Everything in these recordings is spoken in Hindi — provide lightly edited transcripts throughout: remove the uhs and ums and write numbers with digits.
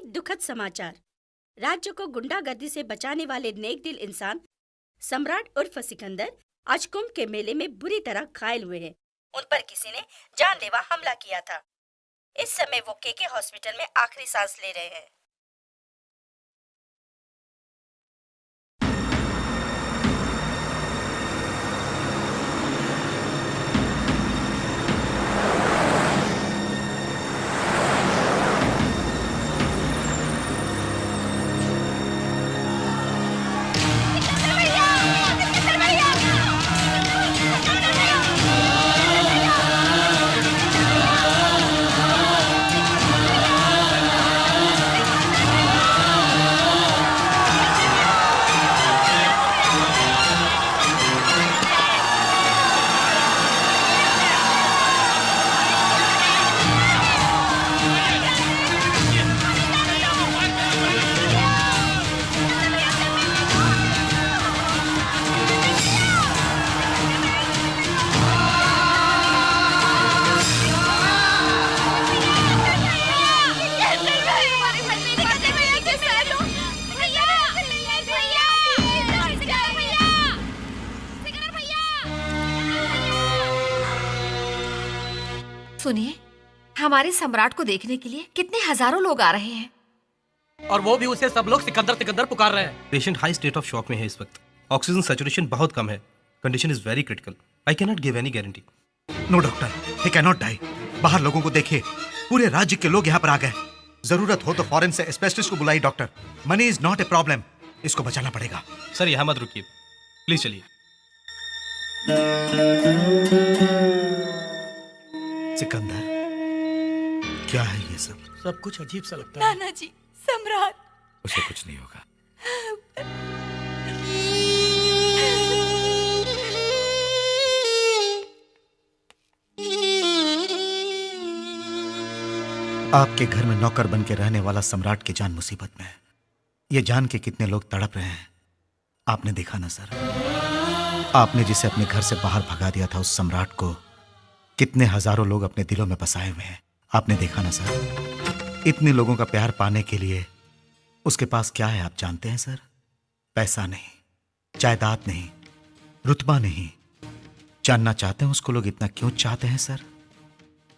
एक दुखद समाचार। राज्य को गुंडागर्दी से बचाने वाले नेक दिल इंसान सम्राट उर्फ सिकंदर आज कुंभ के मेले में बुरी तरह घायल हुए हैं। उन पर किसी ने जानलेवा हमला किया था। इस समय वो केके हॉस्पिटल में आखिरी सांस ले रहे हैं। सुनिए, हमारे सम्राट को देखने के लिए कितने हजारों लोग आ रहे हैं। और वो भी उसे सब लोग सिकंदर सिकंदर पुकार रहे हैं। Patient high state of shock में है इस वक्त। ऑक्सीजन सैचुरेशन बहुत कम है। Condition is very critical. I can not give any guarantee. No doctor, he can not die. बाहर लोगों को देखिए, पूरे राज्य के लोग यहाँ पर आ गए। जरूरत हो तो फॉरेन से स्पेशलिस्ट को बुलाई doctor. Money is not a problem. इसको बचाना पड़ेगा। सर यहाँ मत रुकिए, प्लीज चलिए। सिकंदर, क्या है ये सब? सब कुछ अजीब सा लगता है। नाना जी, सम्राट। उसे कुछ नहीं होगा। आपके घर में नौकर बन के रहने वाला सम्राट की जान मुसीबत में है। ये जान के कितने लोग तड़प रहे हैं, आपने देखा ना सर? आपने जिसे अपने घर से बाहर भगा दिया था, उस सम्राट को कितने हजारों लोग अपने दिलों में बसाए हुए हैं, आपने देखा ना सर? इतने लोगों का प्यार पाने के लिए उसके पास क्या है आप जानते हैं सर? पैसा नहीं, जायदाद नहीं, रुतबा नहीं। जानना चाहते हैं उसको लोग इतना क्यों चाहते हैं सर?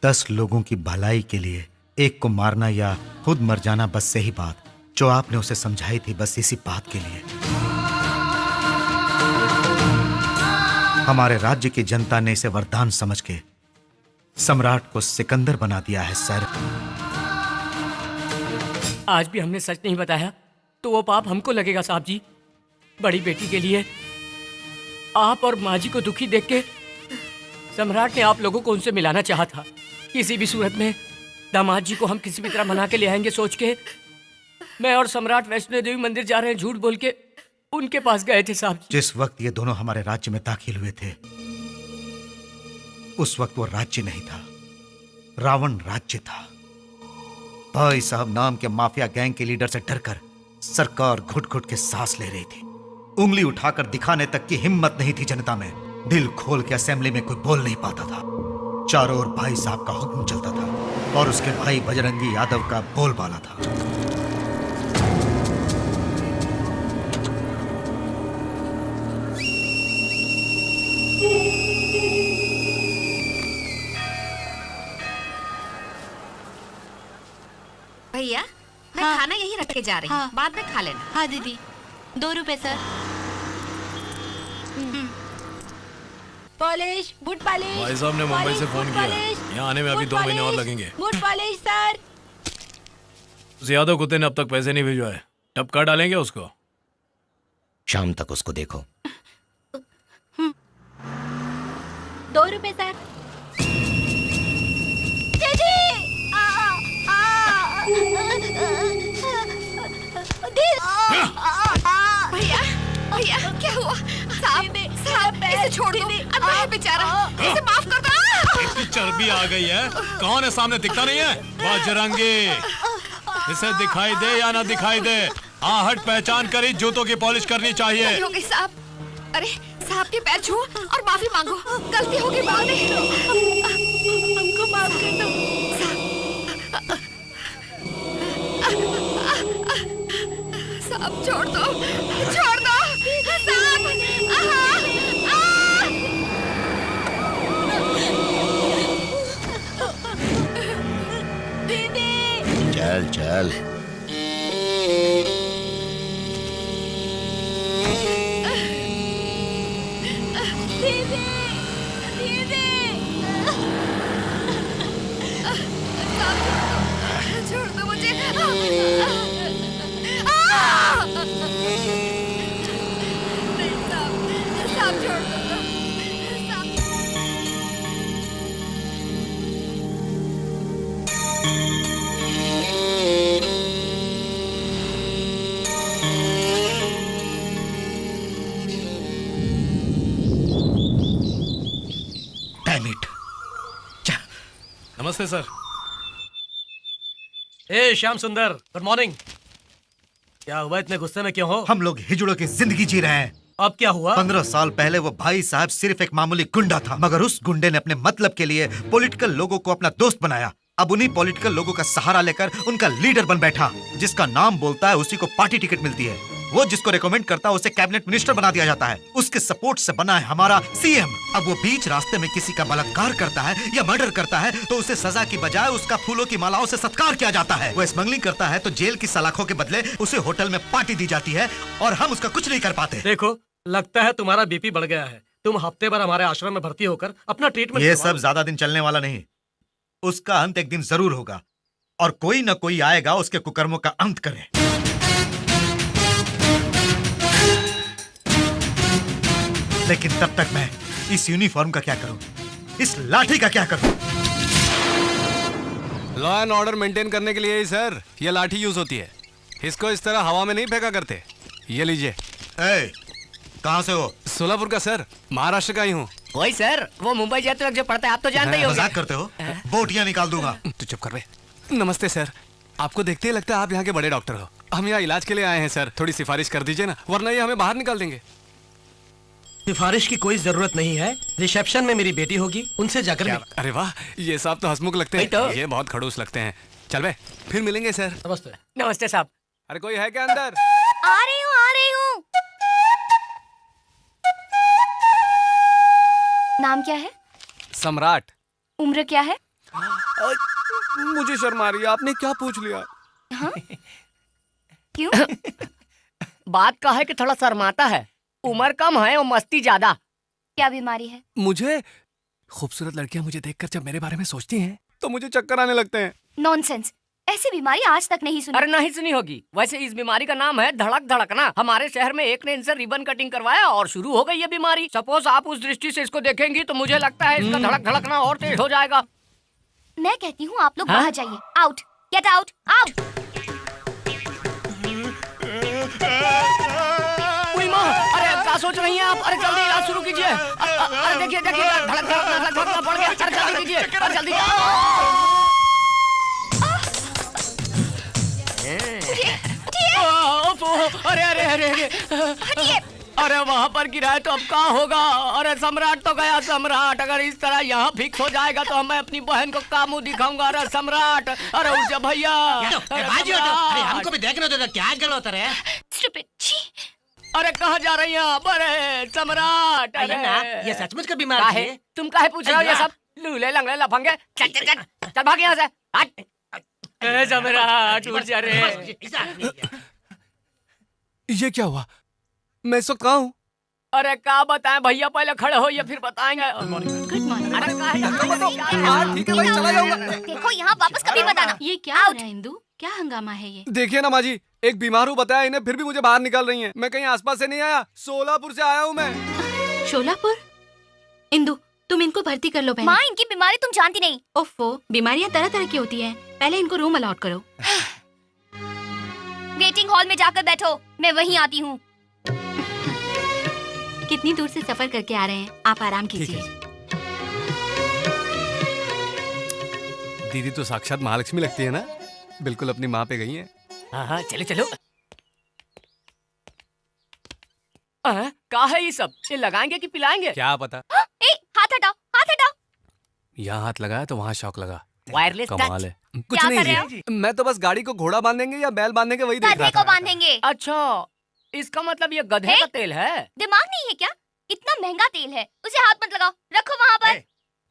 10 लोगों की भलाई के लिए एक को मारना या खुद मर जाना, बस सही बात जो आपने उसे समझाई थी, बस इसी बात के लिए हमारे राज्य की जनता ने इसे वरदान समझ के सम्राट को सिकंदर बना दिया है सर। आज भी हमने सच नहीं बताया तो वो पाप हमको लगेगा साहब जी। बड़ी बेटी के लिए आप और माँ जी को दुखी देख के सम्राट ने आप लोगों को उनसे मिलाना चाहा था। किसी भी सूरत में दामाद जी को हम किसी भी तरह मना के ले आएंगे सोच के मैं और सम्राट वैष्णो देवी मंदिर जा रहे हैं झूठ बोल के उनके पास गए थे साहब जी। जिस वक्त ये दोनों हमारे राज्य में दाखिल हुए थे, उस वक्त वो राज्य नहीं था, रावण राज्य था। भाई साहब नाम के माफिया गैंग के लीडर से डरकर सरकार घुट घुट के सांस ले रही थी। उंगली उठाकर दिखाने तक की हिम्मत नहीं थी जनता में। दिल खोल के असेंबली में कोई बोल नहीं पाता था। चारों ओर भाई साहब का हुक्म चलता था और उसके भाई बजरंगी यादव का बोलबाला था। भैया, मैं खाना यहीं रख के जा रही हूँ, बाद में खा लेना। हाँ दीदी, 2 रुपए सर। Polish, boot polish. भाई साहब ने मुंबई से फोन किया, यहाँ आने में अभी 2 महीने और लगेंगे। Boot polish sir. उस यादव कुत्ते ने अब तक पैसे नहीं भिजवाए, टपका डालेंगे उसको। शाम तक उसको देखो। 2 रुपए सर। भैया, भैया क्या हुआ? साहब, साहब इसे छोड़ दो, अल्लाह है बेचारा, इसे माफ कर दो। इतनी चर्बी आ गई है, कौन है सामने दिखता नहीं है? बजरंगी, इसे दिखाई दे या ना दिखाई दे, आहट पहचान कर ही जूतों की पॉलिश करनी चाहिए। हो गई साहब। अरे साहब के पैर छू और माफी मांगो, गलती होगी बाद में। हमको माफ कर दो। अब छोड़ दो, छोड़ दो। सांप! आहा! आ! चल चल। छोड़ दो मुझे। नहीं, सांप छोड़ दो। सांप। Damn it. नमस्ते सर। ए श्याम सुंदर, गुड मॉर्निंग। क्या हुआ, इतने गुस्से में क्यों हो? हम लोग हिजड़ों की जिंदगी जी रहे हैं। अब क्या हुआ? 15 साल पहले वो भाई साहब सिर्फ एक मामूली गुंडा था, मगर उस गुंडे ने अपने मतलब के लिए पॉलिटिकल लोगों को अपना दोस्त बनाया। अब उन्हीं पॉलिटिकल लोगों का सहारा लेकर उनका लीडर बन बैठा। जिसका नाम बोलता है उसी को पार्टी टिकट मिलती है। वो जिसको रेकमेंड करता है उसे कैबिनेट मिनिस्टर बना दिया जाता है। उसके सपोर्ट से बना है हमारा सीएम। अब वो बीच रास्ते में किसी का बलात्कार करता है या मर्डर करता है तो उसे सजा की बजाय उसका फूलों की मालाओं से सत्कार किया जाता है। वो स्मगलिंग करता है तो जेल की सलाखों के बदले उसे होटल में पार्टी दी जाती है और हम उसका कुछ नहीं कर पाते। देखो, लगता है तुम्हारा बीपी बढ़ गया है। तुम हफ्ते भर हमारे आश्रम में भर्ती होकर अपना ट्रीटमेंट ये सब ज्यादा दिन चलने वाला नहीं। उसका अंत एक दिन जरूर होगा और कोई न कोई आएगा उसके कुकर्मों का अंत करे। लेकिन तब तक मैं इस यूनिफॉर्म का क्या करूं, इस लाठी का क्या करूं? लॉ एंड ऑर्डर मेंटेन करने के लिए ही सर ये लाठी यूज होती है। इसको इस तरह हवा में नहीं फेंका करते। ये लीजिए। कहां से हो? सोलापुर का सर, महाराष्ट्र का ही हूँ। वही सर, वो मुंबई जाते वक्त जो पढ़ता है, आप तो जानते ही होंगे। मजाक करते हो? बोटियां निकाल दूंगा। तू चुप कर बे। नमस्ते सर, आपको देखते ही लगता है आप यहाँ के बड़े डॉक्टर हो। हम यहाँ इलाज के लिए आए हैं सर, थोड़ी सिफारिश कर दीजिए ना, वरना ये हमें बाहर निकाल देंगे। सिफारिश की कोई जरूरत नहीं है। रिसेप्शन में मेरी बेटी होगी, उनसे जाकर मिल। अरे वाह, ये साहब तो हंसमुख लगते हैं। तो। ये बहुत खड़ूस लगते हैं। चल बे, फिर मिलेंगे सर। नमस्ते। नमस्ते साहब। अरे कोई है क्या अंदर? आ रही हूँ, आ रही हूँ। नाम क्या है? सम्राट। उम्र क्या है? मुझे शर्म आ रही है, आपने क्या पूछ लिया? क्यों? बात का है कि थोड़ा शर्माता है, उम्र कम है और मस्ती ज्यादा। क्या बीमारी है? मुझे खूबसूरत लड़कियां मुझे देखकर जब मेरे बारे में सोचती हैं तो मुझे चक्कर आने लगते हैं। नॉनसेंस, ऐसी बीमारी आज तक नहीं सुनी। अरे नहीं सुनी होगी। वैसे इस बीमारी का नाम है धड़क धड़कना। हमारे शहर में एक ने इनसे रिबन कटिंग करवाया और शुरू हो गई ये बीमारी। सपोज आप उस दृष्टि से इसको देखेंगी तो मुझे लगता है इसका धड़क धड़कना और तेज हो जाएगा। मैं कहती हूँ आप लोग हाँ? बाहर जाइए। Out, get out, out. अरे क्या सोच रही हैं आप? अरे जल्दी इलाज शुरू कीजिए। अरे देखिए देखिए, धड़क धड़कना बढ़ गया। अरे जल्दी कीजिए, अरे जल्दी। अरे अरे अरे अरे, अरे वहाँ पर गिरा है तो अब क्या होगा? अरे सम्राट तो गया। सम्राट अगर इस तरह यहाँ फिक्स हो जाएगा तो मैं अपनी बहन को क्या मुंह दिखाऊंगा? अरे सम्राट, अरे उठ जा भैया। अरे हमको भी देखने दो, क्या गल होता है? Stupid, छी। अरे कहाँ जा रही हैं आप? अरे सम्राट, अरे ये सचमुच का बीमार काहे? तुम काहे पूछ रहे हो ये सब? लूले लंगड़े लफंगे, चल चल चल चल भाग यहाँ से। हट। ए सम्राट, उठ जा रे। ये क्या हुआ? मैं इस वक्त कहाँ हूँ? अरे क्या बताएं भैया, पहले खड़े हो ये फिर बताएंगे। Good morning. अरे काहे? ठीक है भाई, चला जाऊंगा। देखो यहाँ वापस कभी मत आना। ये क्या हो रहा है इंदु? क्या हंगामा है ये? देखिए ना माँ जी, एक बीमार हूँ बताया इन्हें, फिर भी मुझे बाहर निकाल रही हैं। मैं कहीं आसपास से नहीं आया, सोलापुर से आया हूँ मैं। शोलापुर? इंदु, तुम इनको भर्ती कर लो पहले। माँ, इनकी बीमारी तुम जानती नहीं। ओफो, बीमारियां तरह तरह की होती हैं। पहले इनको रूम अलॉट करो। वेटिंग हॉल में जाकर बैठो, मैं वहीं आती हूँ। कितनी दूर से सफर करके आ रहे हैं, आप आराम कीजिए। दीदी तो साक्षात महालक्ष्मी लगती है ना, बिल्कुल अपनी माँ पे गई है। हाँ चलो चलो। क्या है ये सब? ये लगाएंगे कि पिलाएंगे? क्या पता। ए, हाथ हटाओ, हाथ हटाओ। यहाँ हाथ लगाया तो वहाँ शौक लगा। वायरलेस कमाल है। कुछ क्या नहीं कर रहे जी, मैं तो बस गाड़ी को घोड़ा बांधेंगे या बैल बांधेंगे वही देख गधे रहा को था। बांधेंगे। अच्छा, इसका मतलब ये गधे का तेल है। दिमाग नहीं है क्या? इतना महंगा तेल है, उसे हाथ मत लगाओ, रखो वहाँ पर।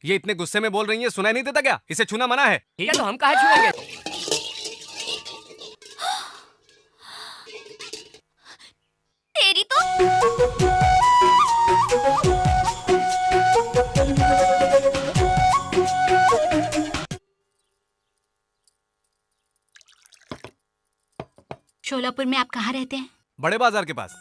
ये इतने गुस्से में बोल रही है, सुनाई नहीं देता क्या? इसे छूना मना है। ठीक है, तो हम कहाँ छुएंगे? तेरी तो शोलापुर में आप कहाँ रहते हैं? बड़े बाजार के पास।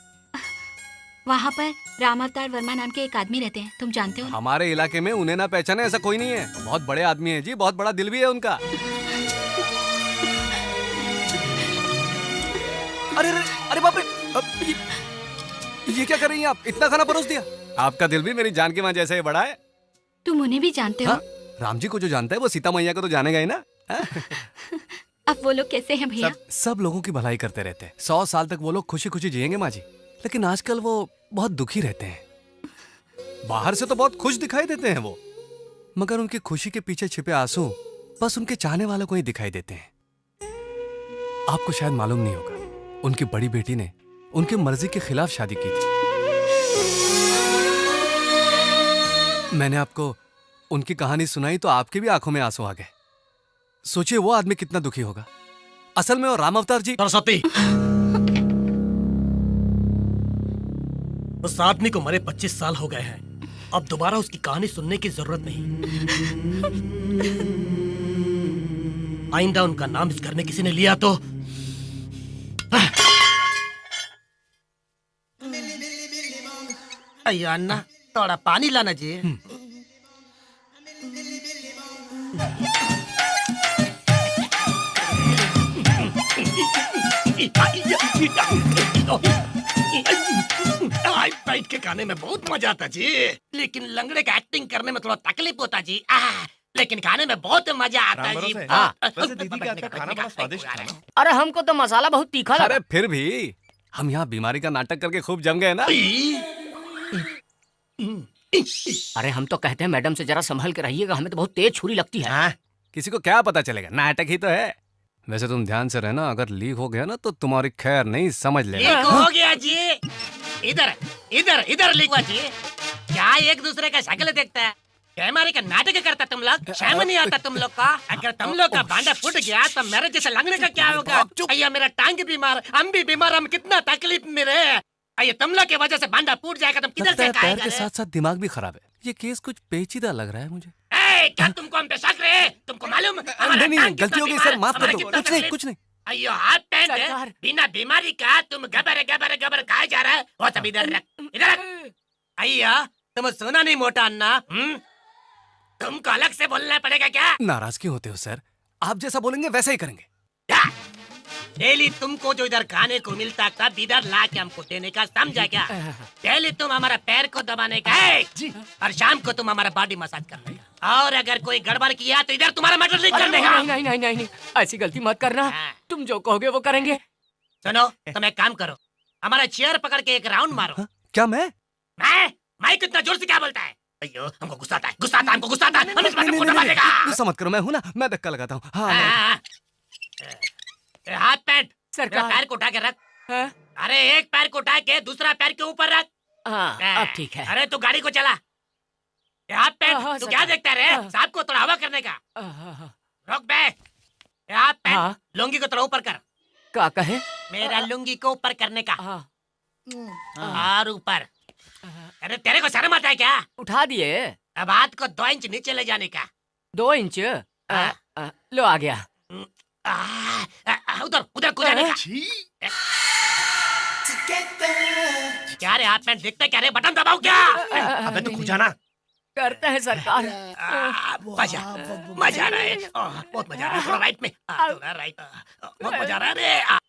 वहाँ पर राम अवतार वर्मा नाम के एक आदमी रहते हैं, तुम जानते हो ना? हमारे इलाके में उन्हें ना पहचाने ऐसा कोई नहीं है। बहुत बड़े आदमी है जी, बहुत बड़ा दिल भी है उनका। अरे अरे अरे बाप रे, ये क्या कर रही हैं आप? इतना खाना परोस दिया। आपका दिल भी मेरी जान की मां जैसा ही बड़ा है। तुम उन्हें भी जानते हो? हाँ, राम जी को जो जानता है वो सीता मैया को तो जानेगा ही ना। अब वो लोग कैसे हैं भैया? सब लोगों की भलाई करते रहते हैं। 100 साल तक वो लोग खुशी खुशी जिएंगे माँ जी, लेकिन आजकल वो बहुत दुखी रहते हैं। बाहर से तो बहुत खुश दिखाई देते हैं वो, मगर उनकी खुशी के पीछे छिपे आंसू बस उनके चाहने वालों को ही दिखाई देते हैं। आपको शायद मालूम नहीं होगा, उनकी बड़ी बेटी ने उनकी मर्जी के खिलाफ शादी की थी। मैंने आपको उनकी कहानी सुनाई तो आपकी भी आंखों में आंसू आ गए। सोचिए वो आदमी कितना दुखी होगा। असल में वो राम अवतार जी। सरस्वती, उस आदमी को मरे 25 साल हो गए हैं। अब दोबारा उसकी कहानी सुनने की जरूरत नहीं। आइंदा उनका नाम इस घर में किसी ने लिया तो अयो अन्ना, थोड़ा पानी लाना जी। बैठ के खाने में बहुत मजा आता जी, लेकिन लंगड़े का एक्टिंग करने में थोड़ा तकलीफ होता जी। लेकिन खाने में बहुत मजा आता जी। वैसे दीदी के हाथ का खाना बड़ा स्वादिष्ट था ना। अरे हमको तो मसाला बहुत तीखा लगा। अरे फिर भी हम यहाँ बीमारी का नाटक करके खूब जम गए ना। अरे हम तो कहते हैं मैडम से जरा संभल के रहिएगा, हमें तो बहुत तेज छुरी लगती है। हाँ, किसी को क्या पता चलेगा, नाटक ही तो है। वैसे तुम ध्यान से रहना, अगर लीक हो गया ना तो तुम्हारी खैर नहीं, समझ लेना। लीक हो गया जी। इधर इधर इधर लीक हुआ जी। क्या एक दूसरे का शक्ल देखता है? कैमरे का नाटक करता तुम लोग, शर्म नहीं आता तुम लोग का? अगर तुम लोग का भांडा फूट गया तो मेरे जैसे लंगड़े का क्या होगा? अय्या मेरा टांग बीमार, हम भी बीमार, हम कितना तकलीफ में रहे। अये तुम लोग की वजह से भांडा फूट जाएगा, तुम किधर से पैर खाएगा? के साथ साथ दिमाग भी खराब है। ये केस कुछ पेचीदा लग रहा है मुझे। क्या तुमको हम पे शक रहे? तुमको मालूम? नहीं, गलती हो गई सर, माफ कर दो। कुछ नहीं। अयो हाथ पैंट बिना बीमारी का तुम गबर गबर गबर खाए जा रहा है। वो सब इधर रख, इधर रख। अय्या तुम सुना नहीं मोटा अन्ना? तुमको अलग से बोलना पड़ेगा क्या? नाराज क्यों होते हो सर? आप जैसा बोलेंगे वैसा ही करेंगे। डेली तुमको जो इधर खाने को मिलता तब इधर ला के हमको देने का, समझा क्या? डेली तुम हमारा पैर को दबाने का है और शाम को तुम हमारा बॉडी मसाज करने का, और अगर कोई गड़बड़ किया तो इधर तुम्हारा मर्डर नहीं करने का। नहीं नहीं नहीं नहीं, ऐसी गलती मत करना। तुम जो कहोगे वो करेंगे। सुनो, तुम एक काम करो, हमारा चेयर पकड़ के एक राउंड मारो। क्या मैं कितना जोर से क्या बोलता है? अयो हमको गुस्सा आता है, गुस्सा आता है, हमको गुस्सा आता है। हम इस बात को दबा देगा। गुस्सा मत करो, मैं हूं ना, मैं धक्का लगाता हूँ। हाँ, हाथ पैंट सरकार, पैर को उठा के रख। अरे एक पैर को उठा के दूसरा पैर के ऊपर रख। अब ठीक है। अरे तू गाड़ी को चला। हाथ पैंट तू क्या देखता रे? साहब को थोड़ा हवा करने का। रुक बे। हाथ पैंट लुंगी को थोड़ा ऊपर कर। क्या कहे? मेरा लुंगी को ऊपर करने का। और ऊपर। अरे तेरे को शर्म आता है क्या? उठा दिए। अब हाथ को 2 इंच नीचे ले जाने का। 2 इंच? लो आ गया। उधर उधर कूदने का। क्या रे हाथ पैंट देखते क्या रे? बटन दबाओ क्या? अबे तू खुद जाना। करते हैं सरकार। मजा आ रहा है, बहुत मजा आ रहा है। थोड़ा राइट में, थोड़ा राइट, बहुत मजा आ रहा है रे।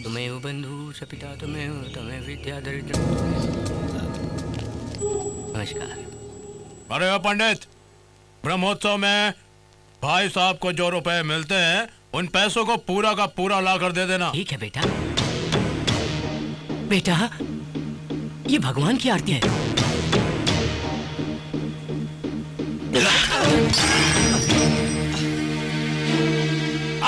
तुम्हें बंधु सपिता तुम्हें विद्या दरिद्र। नमस्कार। अरे पंडित, ब्रह्मोत्सव में भाई साहब को जो रुपए मिलते हैं उन पैसों को पूरा का पूरा ला कर दे देना। ठीक है बेटा। बेटा, ये भगवान की आरती है।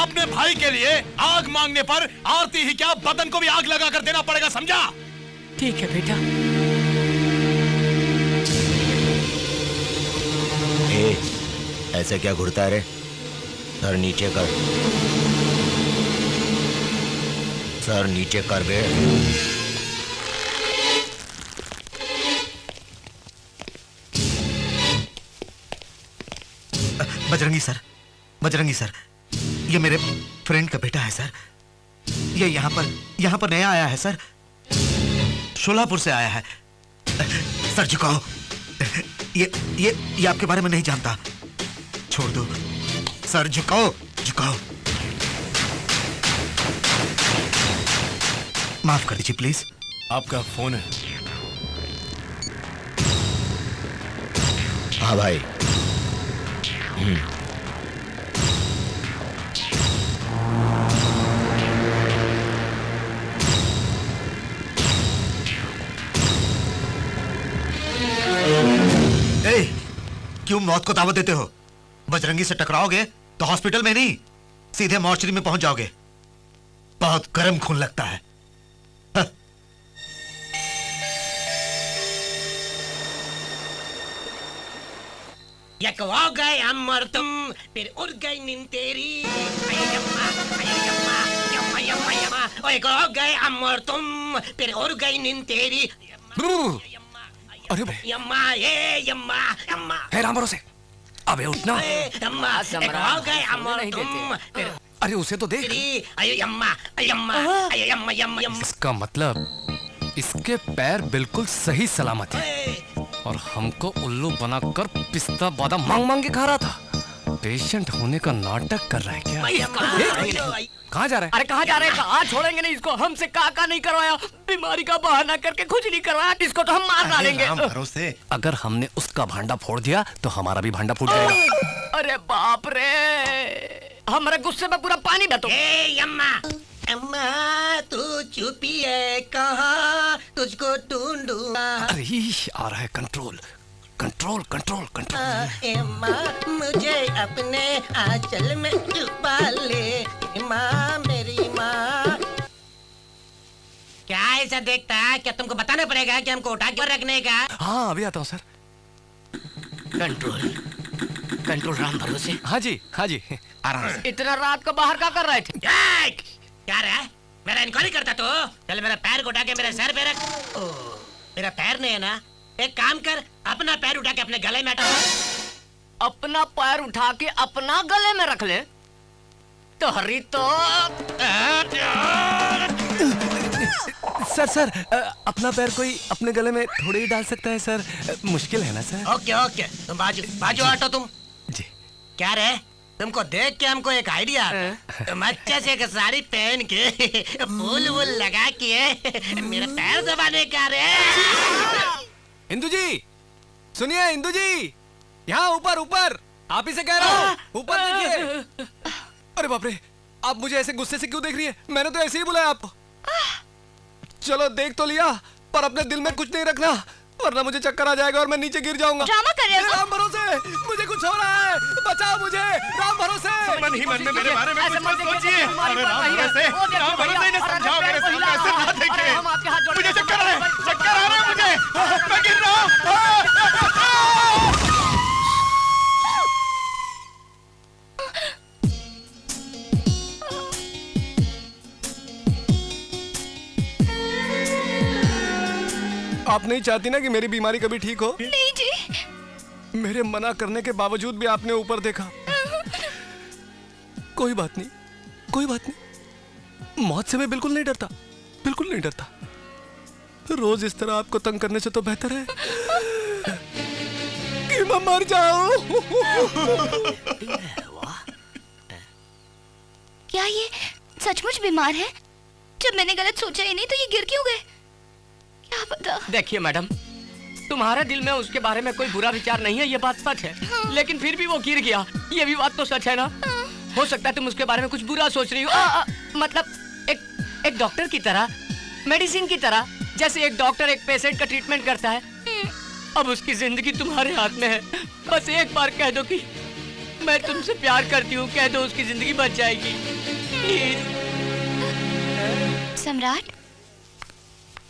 अपने भाई के लिए आग मांगने पर आरती ही क्या, बदन को भी आग लगा कर देना पड़ेगा, समझा? ठीक है बेटा। ऐसे क्या घुरता है रे? सर नीचे कर, सर नीचे कर बे। बजरंगी सर, बजरंगी सर, ये मेरे फ्रेंड का बेटा है सर। ये यहाँ पर नया आया है सर, शोलापुर से आया है। सर झुकाओ, ये आपके बारे में नहीं जानता, छोड़ दो सर, झुकाओ झुकाओ। माफ कर दीजिए प्लीज। आपका फोन है? हाँ भाई। क्यों मौत को दावत देते हो? बजरंगी से टकराओगे तो हॉस्पिटल में नहीं, सीधे मॉर्चरी में पहुंच जाओगे। बहुत गर्म खून लगता है। एक हो गए अमर तुम, फिर उड़ गई नींद तेरी। अय्यम्मा, अय्यम्मा, यम्मा, यम्मा, यम्मा। ओ एक हो गए अमर तुम, फिर उड़ गई नींद तेरी। अरे बे, यम्मा, ये यम्मा, यम्मा। है राम भरोसे, अबे उठना। यम्मा, एक हो गए अमर तुम, फिर अरे उसे तो देख। यम्मा, यम्मा, यम्मा, यम्मा, यम्मा। इसका मतलब इसके पैर बिल्कुल सही सलामत है और हमको उल्लू बनाकर पिस्ता बादाम मांग मांग के खा रहा था। पेशेंट होने का नाटक कर रहा है क्या? कहाँ जा रहा है? अरे कहाँ जा रहे हैं? कहाँ छोड़ेंगे नहीं इसको। हमसे का नहीं करवाया, बीमारी का बहाना करके कुछ नहीं करवाया, इसको तो हम मार डालेंगे। भरोसे, अगर हमने उसका भांडा फोड़ दिया तो हमारा भी भांडा फूट जाएगा। अरे बाप रे, हमारे गुस्से में पूरा पानी बह। यम्मा, अम्मा तू चुपी है, कहाँ तुझको ढूंढूं। अरे आ रहा है कंट्रोल, कंट्रोल, कंट्रोल, कंट्रोल। अम्मा मुझे अपने आंचल में छुपा ले, माँ मेरी माँ। क्या ऐसा देखता है? क्या तुमको बताना पड़ेगा कि हमको उठा के रखने का? हाँ अभी आता हूँ सर। कंट्रोल, कंट्रोल राम भरोसे। हाँ जी, हाँ जी, आराम से। इतना रात को बाहर क्या कर रहे थे? क्या रहा? मेरा इंक्वायरी करता तो? चल मेरा पैर को उठा के मेरे सर पे रख। ओ, मेरा पैर नहीं है ना? एक काम कर, अपना पैर उठा के अपने गले में हटा। अपना पैर उठा के अपना गले में रख ले तो हरी तो। सर अपना पैर कोई अपने गले में थोड़ी ही डाल सकता है सर, मुश्किल है ना सर? ओके ओके, तुम बाजू बाजू हटो तुम जी। क्या रे, तुमको देख के हमको एक आइडिया आता। तुम अच्छे से एक साड़ी पहन के फूल वूल लगा के मेरा पैर दबाने का रे। इंदु जी सुनिए, इंदु जी यहाँ ऊपर ऊपर, आप ही से कह रहा हूँ, ऊपर देखिए। अरे बाप रे, आप मुझे ऐसे गुस्से से क्यों देख रही है? मैंने तो ऐसे ही बुलाया आपको। चलो देख तो लिया, पर अपने दिल में कुछ नहीं रखना, वरना मुझे चक्कर आ जाएगा और मैं नीचे गिर जाऊंगा। ड्रामा कर रहे हो? राम भरोसे, मुझे कुछ हो रहा है, बचाओ मुझे, राम भरोसे। मन ही मन में मेरे बारे में कुछ मत सोचिए। अरे राम भरोसे, राम भरोसे, इन्हें समझाओ मेरे सामने ऐसे ना देखें। मुझे चक्कर आ रहे हैं, चक्कर आ रहे हैं मुझे, मैं गिर रहा हूँ। आप नहीं चाहती ना कि मेरी बीमारी कभी ठीक हो? नहीं जी। मेरे मना करने के बावजूद भी आपने ऊपर देखा। कोई बात नहीं, कोई बात नहीं, मौत से मैं बिल्कुल नहीं डरता, बिल्कुल नहीं डरता। रोज इस तरह आपको तंग करने से तो बेहतर है कि मैं मर जाऊं। क्या ये सचमुच बीमार है? जब मैंने गलत सोचा ही नहीं तो ये गिर क्यों गए? क्या पता। देखिए मैडम, तुम्हारे दिल में उसके बारे में कोई बुरा विचार नहीं है, ये बात सच है। लेकिन फिर भी वो गिर गया, ये भी बात तो सच है ना? हो सकता है तुम उसके बारे में कुछ बुरा सोच रही हो, मतलब एक डॉक्टर की तरह मेडिसिन की तरह, जैसे एक डॉक्टर एक पेशेंट का ट्रीटमेंट करता है। अब उसकी जिंदगी तुम्हारे हाथ में है। बस एक बार कह दो कि मैं तुमसे प्यार करती हूँ, कह दो, उसकी जिंदगी बच जाएगी। प्लीज। सम्राट,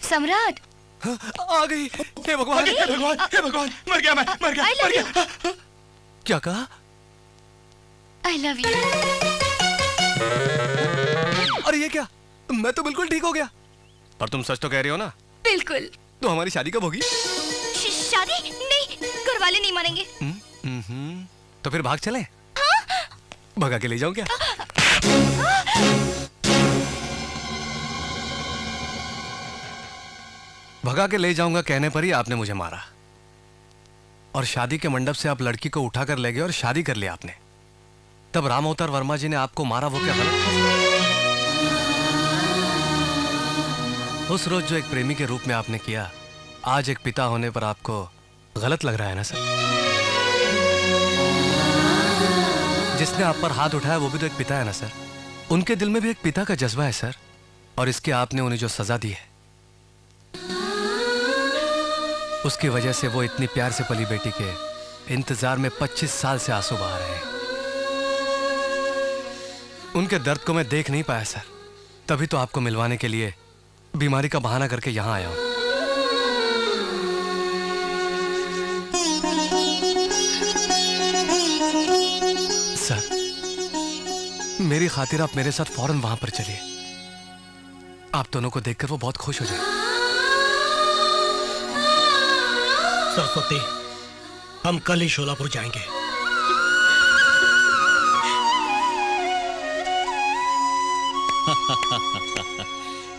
सम्राट। आ गई। हे भगवान, हे भगवान, हे भगवान, मर गया मैं, मर गया, मर गया। क्या कहा? I love you. अरे ये क्या? मैं तो बिल्कुल ठीक हो गया। पर तुम सच तो कह रही हो ना? बिल्कुल। तो हमारी शादी कब होगी? शादी नहीं, घर वाले नहीं मानेंगे। तो फिर भाग चलें? हाँ? भगा के ले जाऊं क्या? भगा के ले जाऊंगा कहने पर ही आपने मुझे मारा, और शादी के मंडप से आप लड़की को उठाकर ले गए और शादी कर लिया आपने। तब राम अवतार वर्मा जी ने आपको मारा, वो क्या गलत था? उस रोज जो एक प्रेमी के रूप में आपने किया, आज एक पिता होने पर आपको गलत लग रहा है ना सर? जिसने आप पर हाथ उठाया वो भी तो एक पिता है ना सर? उनके दिल में भी एक पिता का जज्बा है सर, और इसके आपने उन्हें जो सजा दी है, उसकी वजह से वो इतनी प्यार से पली बेटी के इंतजार में 25 साल से आंसू बहा रहे हैं। उनके दर्द को मैं देख नहीं पाया सर, तभी तो आपको मिलवाने के लिए बीमारी का बहाना करके यहां आया हूं। सर, मेरी खातिर आप मेरे साथ फौरन वहां पर चलिए। आप दोनों को देखकर वो बहुत खुश हो जाए। सरस्वती, हम कल ही शोलापुर जाएंगे।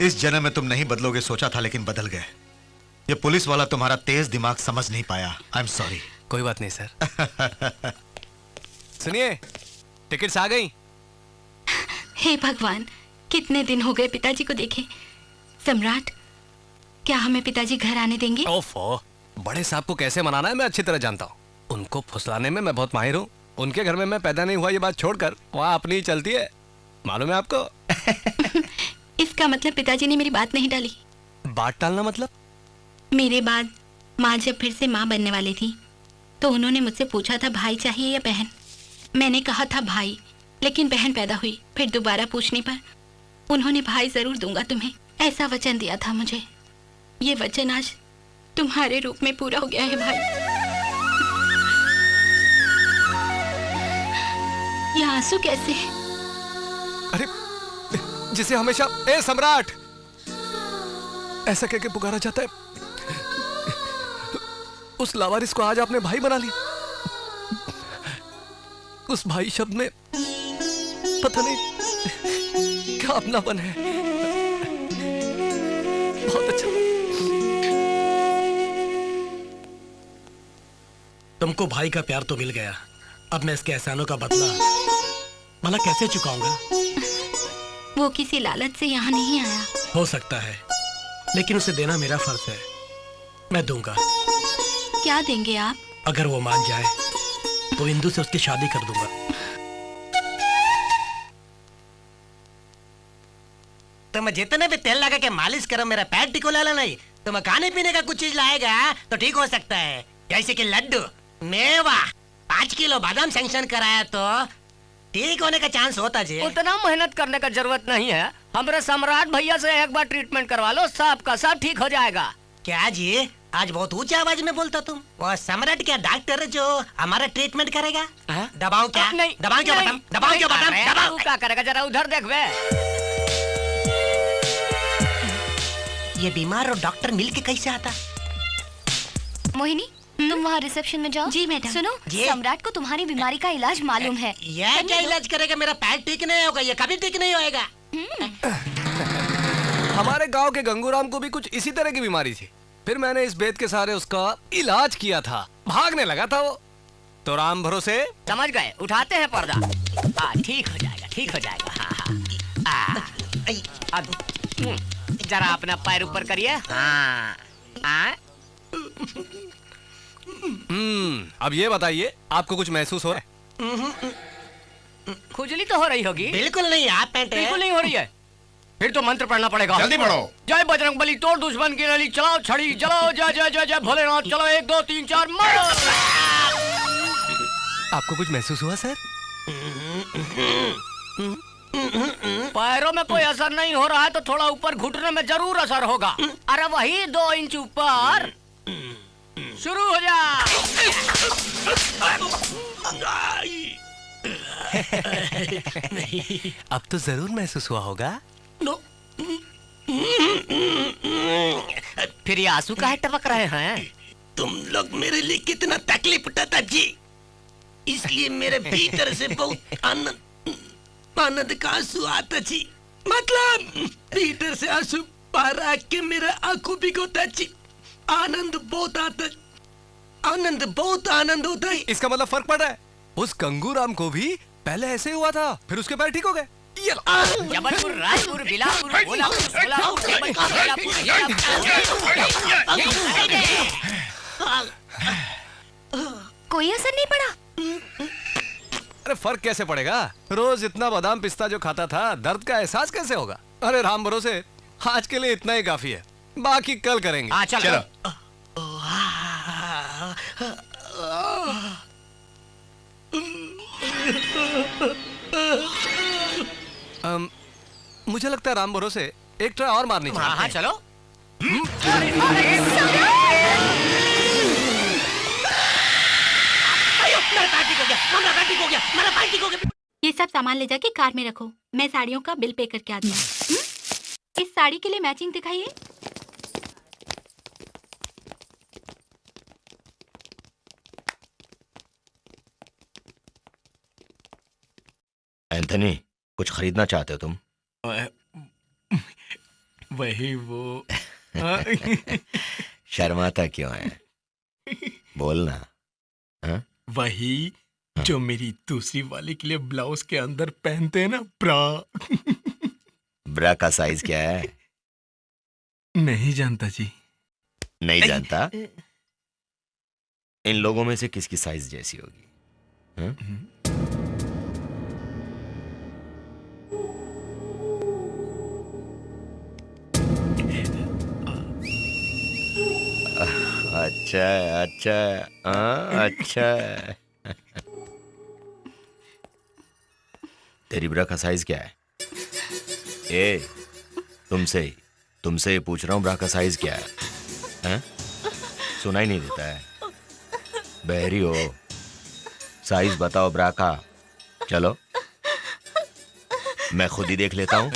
इस जन्म में तुम नहीं बदलोगे सोचा था, लेकिन बदल गए। ये पुलिस वाला तुम्हारा तेज दिमाग समझ नहीं पाया। I am sorry. कोई बात नहीं सर। सुनिए, टिकट्स आ गई। हे भगवान, कितने दिन हो गए पिताजी को देखे। सम्राट, क्या हमें पिताजी घर आने देंगे? ओफो, बड़े साहब को कैसे मनाना है मैं अच्छी तरह जानता हूँ। उनको फुसलाने में मैं बहुत माहिर हूँ। उनके घर में मैं पैदा नहीं हुआ ये बात छोड़कर वहाँ अपनी ही चलती है, मालूम है आपको? इसका मतलब पिताजी ने मेरी बात नहीं टाली। बात टालना मतलब? मेरे बाद माँ जब फिर से माँ बनने वाली थी तो उन्होंने मुझसे पूछा था भाई चाहिए या बहन। मैंने कहा था भाई, लेकिन बहन पैदा हुई। फिर दोबारा पूछने पर उन्होंने भाई जरूर दूंगा तुम्हें, ऐसा वचन दिया था मुझे। ये वचन आज तुम्हारे रूप में पूरा हो गया है भाई। ये आंसू कैसे? अरे, जिसे हमेशा ए सम्राट ऐसा कहकर पुकारा जाता है, उस लावारिस को आज आपने भाई बना लिया। उस भाई शब्द में पता नहीं क्या अपनापन है। बहुत अच्छा। तुमको भाई का प्यार तो मिल गया, अब मैं इसके एहसानों का बदला भला कैसे चुकाऊंगा? वो किसी लालच से यहाँ नहीं आया। हो सकता है, लेकिन उसे देना मेरा फर्ज है। मैं दूंगा। क्या देंगे आप? अगर वो मान जाए तो इंदु से उसकी शादी कर दूंगा। तुम जितने भी तेल लगा के मालिश करो, मेरा पैर टिकोला नहीं। तुम खाने पीने का कुछ चीज लाएगा तो ठीक हो सकता है, जैसे कि लड्डू, मेवा, 5 किलो बादाम सैंक्शन कराया तो ठीक होने का चांस होता जी। उतना मेहनत करने का जरूरत नहीं है। हमारे सम्राट भैया से एक बार ट्रीटमेंट करवा लो, सब का सब ठीक हो जाएगा। क्या जी, आज बहुत ऊंची आवाज में बोलता तुम? वो सम्राट क्या डॉक्टर है जो हमारा ट्रीटमेंट करेगा? दबाओ क्या? नहीं, दबाओ क्यों बटन? दबाओ क्यों बटन? दबाओ। क्या करेगा, जरा उधर देख बे। ये बीमार और डॉक्टर मिलके कैसे आता? मोहिनी, तुम वहाँ रिसेप्शन में जाओ। जी मैडम। सुनो, सम्राट को तुम्हारी बीमारी का इलाज मालूम है। ये क्या इलाज करेगा? मेरा पैर ठीक नहीं होगा, ये कभी ठीक नहीं होएगा। हमारे गांव के गंगूराम को भी कुछ इसी तरह की बीमारी थी, फिर मैंने इस बेत के सहारे उसका इलाज किया था। भागने लगा था वो, तो राम भरोसे। समझ गए, उठाते हैं पर्दा। ठीक हो जाएगा, ठीक हो जाएगा। हाँ। अब जरा अपना पैर ऊपर करिए। अब ये बताइए, आपको कुछ महसूस हो रहा है? खुजली तो हो रही होगी। बिल्कुल नहीं, आप पेंट बिल्कुल नहीं हो रही है। फिर तो मंत्र पढ़ना पड़ेगा। जल्दी पढ़ो। जय बजरंग बली, तोड़ दुश्मन की नली, चलाओ छड़ी, चलाओ जय जय जय जय भोलेनाथ, चलो 1 2 3 4 मारो। आपको कुछ महसूस हुआ सर? पैरों में कोई असर नहीं हो रहा है तो थोड़ा ऊपर घुटने में जरूर असर होगा। अरे वही 2 इंच ऊपर। शुरू हो जा। अब तो जरूर महसूस हुआ होगा। फिर ये आंसू काहे टपक रहे हैं? तुम लोग मेरे लिए कितना तकलीफ उठाता जी, इसलिए मेरे भीतर से बहुत आनंद का आंसू आता जी। मतलब भीतर से आंसू बाहर आके मेरा आंखों भिगोता जी। आनंद बहुत आता, आनंद बहुत आनंद होता है। इसका मतलब फर्क पड़ रहा है। उस कंगूराम को भी पहले ऐसे ही हुआ था, फिर उसके पैर ठीक हो गए। जबलपुर, रायपुर, बिलासपुर, भोलापुर, सोलापुर, जबलपुर, कोई असर नहीं पड़ा। अरे फर्क कैसे पड़ेगा? रोज इतना बादाम पिस्ता जो खाता था, दर्द का एहसास कैसे होगा? अरे राम भरोसे, आज के लिए इतना ही काफी है, बाकी कल करेंगे। चलो। मुझे लगता है राम भरोसे एक ट्राई और मारनी चाहिए। हाँ चलो। ये सब सामान ले जाके कार में रखो, मैं साड़ियों का बिल पे करके आती हूँ। इस साड़ी के लिए मैचिंग दिखाइए। एंथनी, कुछ खरीदना चाहते हो तुम? वही वो। शर्माता क्यों है? बोलना। हाँ? वही जो मेरी दूसरी वाली के लिए ब्लाउज के अंदर पहनते हैं ना, ब्रा। ब्रा का साइज क्या है? नहीं जानता जी। नहीं जानता? इन लोगों में से किसकी साइज जैसी होगी? हाँ? अच्छा अच्छा, अच्छा। तेरी ब्रा का साइज क्या है? ए, तुमसे पूछ रहा हूँ, ब्रा का साइज क्या है? हैं? सुनाई नहीं देता है? बहरी हो? साइज बताओ ब्रा का। चलो मैं खुद ही देख लेता हूँ।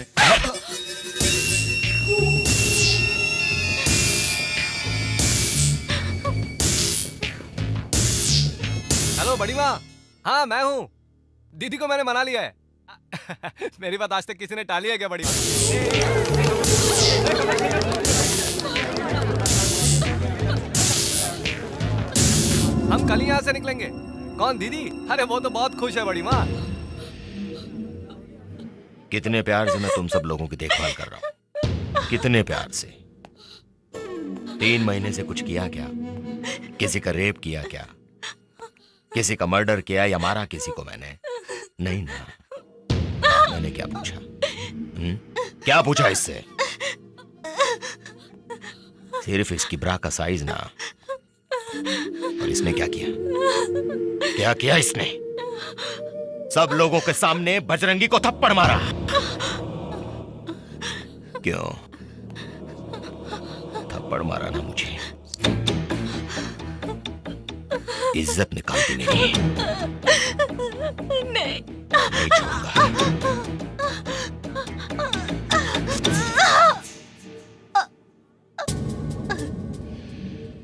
हेलो बड़ी माँ। हाँ मैं हूँ। दीदी को मैंने मना लिया है। मेरी बात आज तक किसी ने टाली है क्या बड़ी माँ? हम कल ही यहाँ से निकलेंगे। कौन दीदी? अरे वो तो बहुत खुश है बड़ी माँ। कितने प्यार से मैं तुम सब लोगों की देखभाल कर रहा हूँ, कितने प्यार से। 3 महीने से कुछ किया क्या? किसी का रेप किया क्या? किसी का मर्डर किया या मारा किसी को मैंने? नहीं ना। मैंने क्या पूछा? क्या पूछा इससे? सिर्फ इसकी ब्रा का साइज ना। और इसने क्या किया? क्या किया इसने? सब लोगों के सामने बजरंगी को थप्पड़ मारा। क्यों? थप्पड़ मारा ना मुझे, इज्जत निकालती नहीं। नहीं छोड़ूंगा।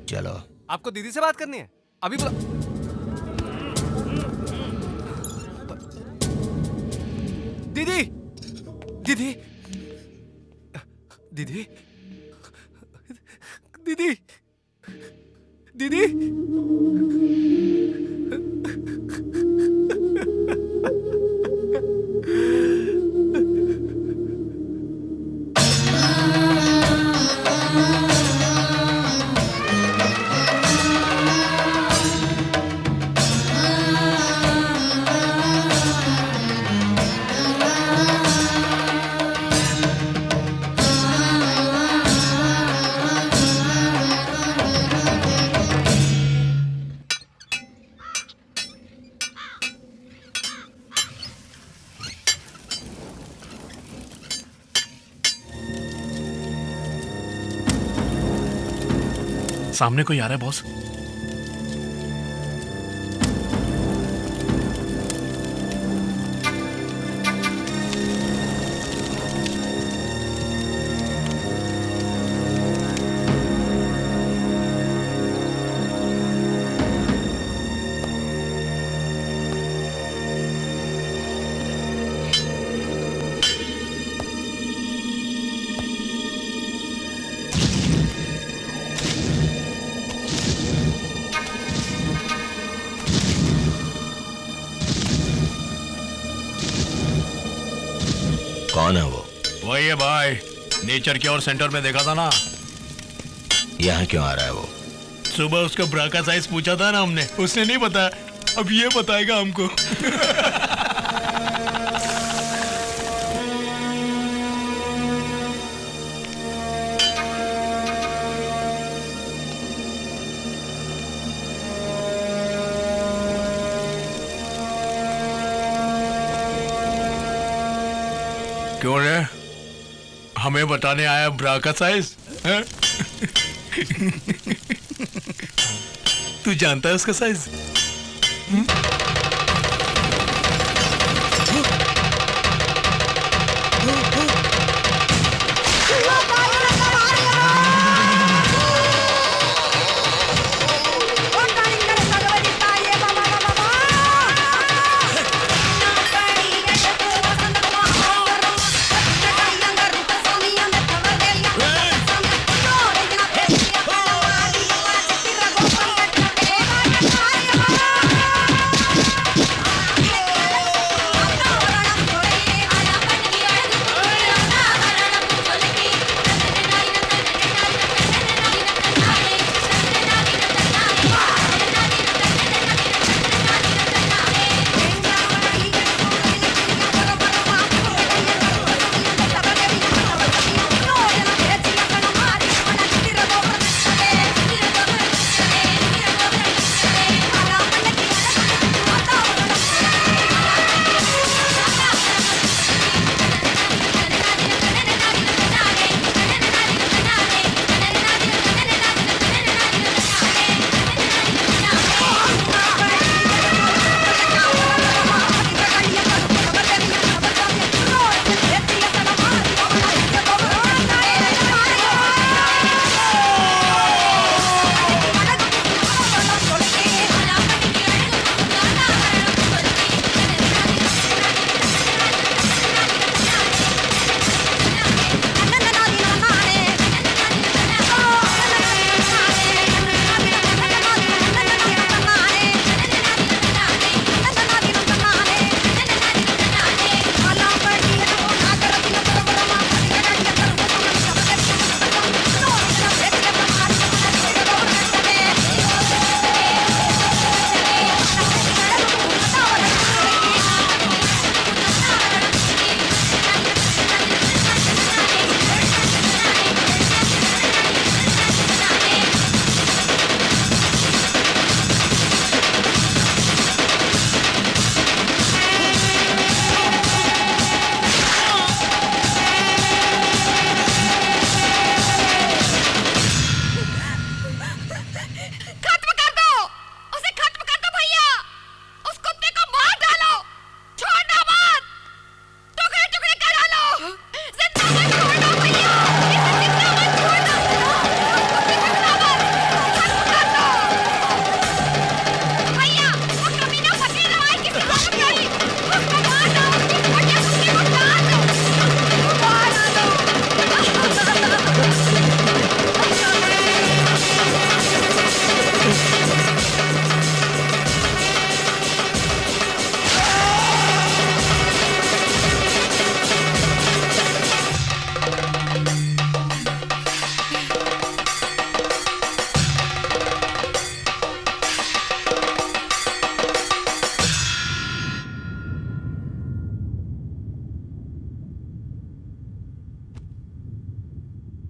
चलो। आपको दीदी से बात करनी है? अभी बुला। दीदी, दीदी, दीदी, दीदी, दीदी। सामने कोई आ रहा है बॉस। कौन है वो? वही है भाई, नेचर के और सेंटर में देखा था ना। यहाँ क्यों आ रहा है वो? सुबह उसका ब्रा का साइज पूछा था ना हमने, उसने नहीं बताया, अब ये बताएगा हमको। क्यों रे, हमें बताने आया ब्रा का साइज है? तू जानता है उसका साइज?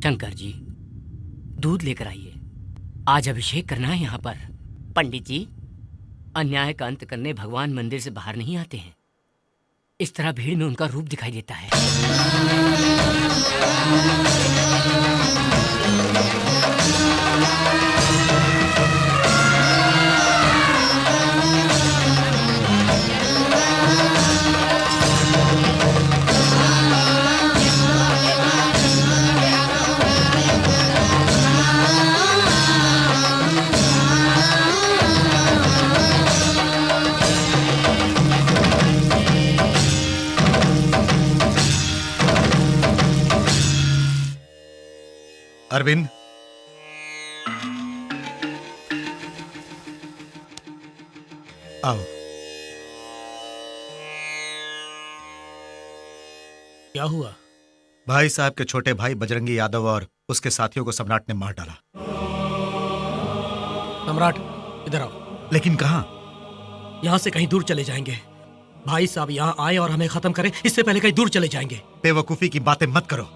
शंकर जी, दूध लेकर आइए, आज अभिषेक करना है यहाँ पर। पंडित जी, अन्याय का अंत करने भगवान मंदिर से बाहर नहीं आते हैं। इस तरह भीड़ में उनका रूप दिखाई देता है। अरविंद, आओ। क्या हुआ? भाई साहब के छोटे भाई बजरंगी यादव और उसके साथियों को सम्राट ने मार डाला। सम्राट, इधर आओ। लेकिन कहां? यहाँ से कहीं दूर चले जाएंगे। भाई साहब यहाँ आए और हमें खत्म करें इससे पहले कहीं दूर चले जाएंगे। बेवकूफी की बातें मत करो।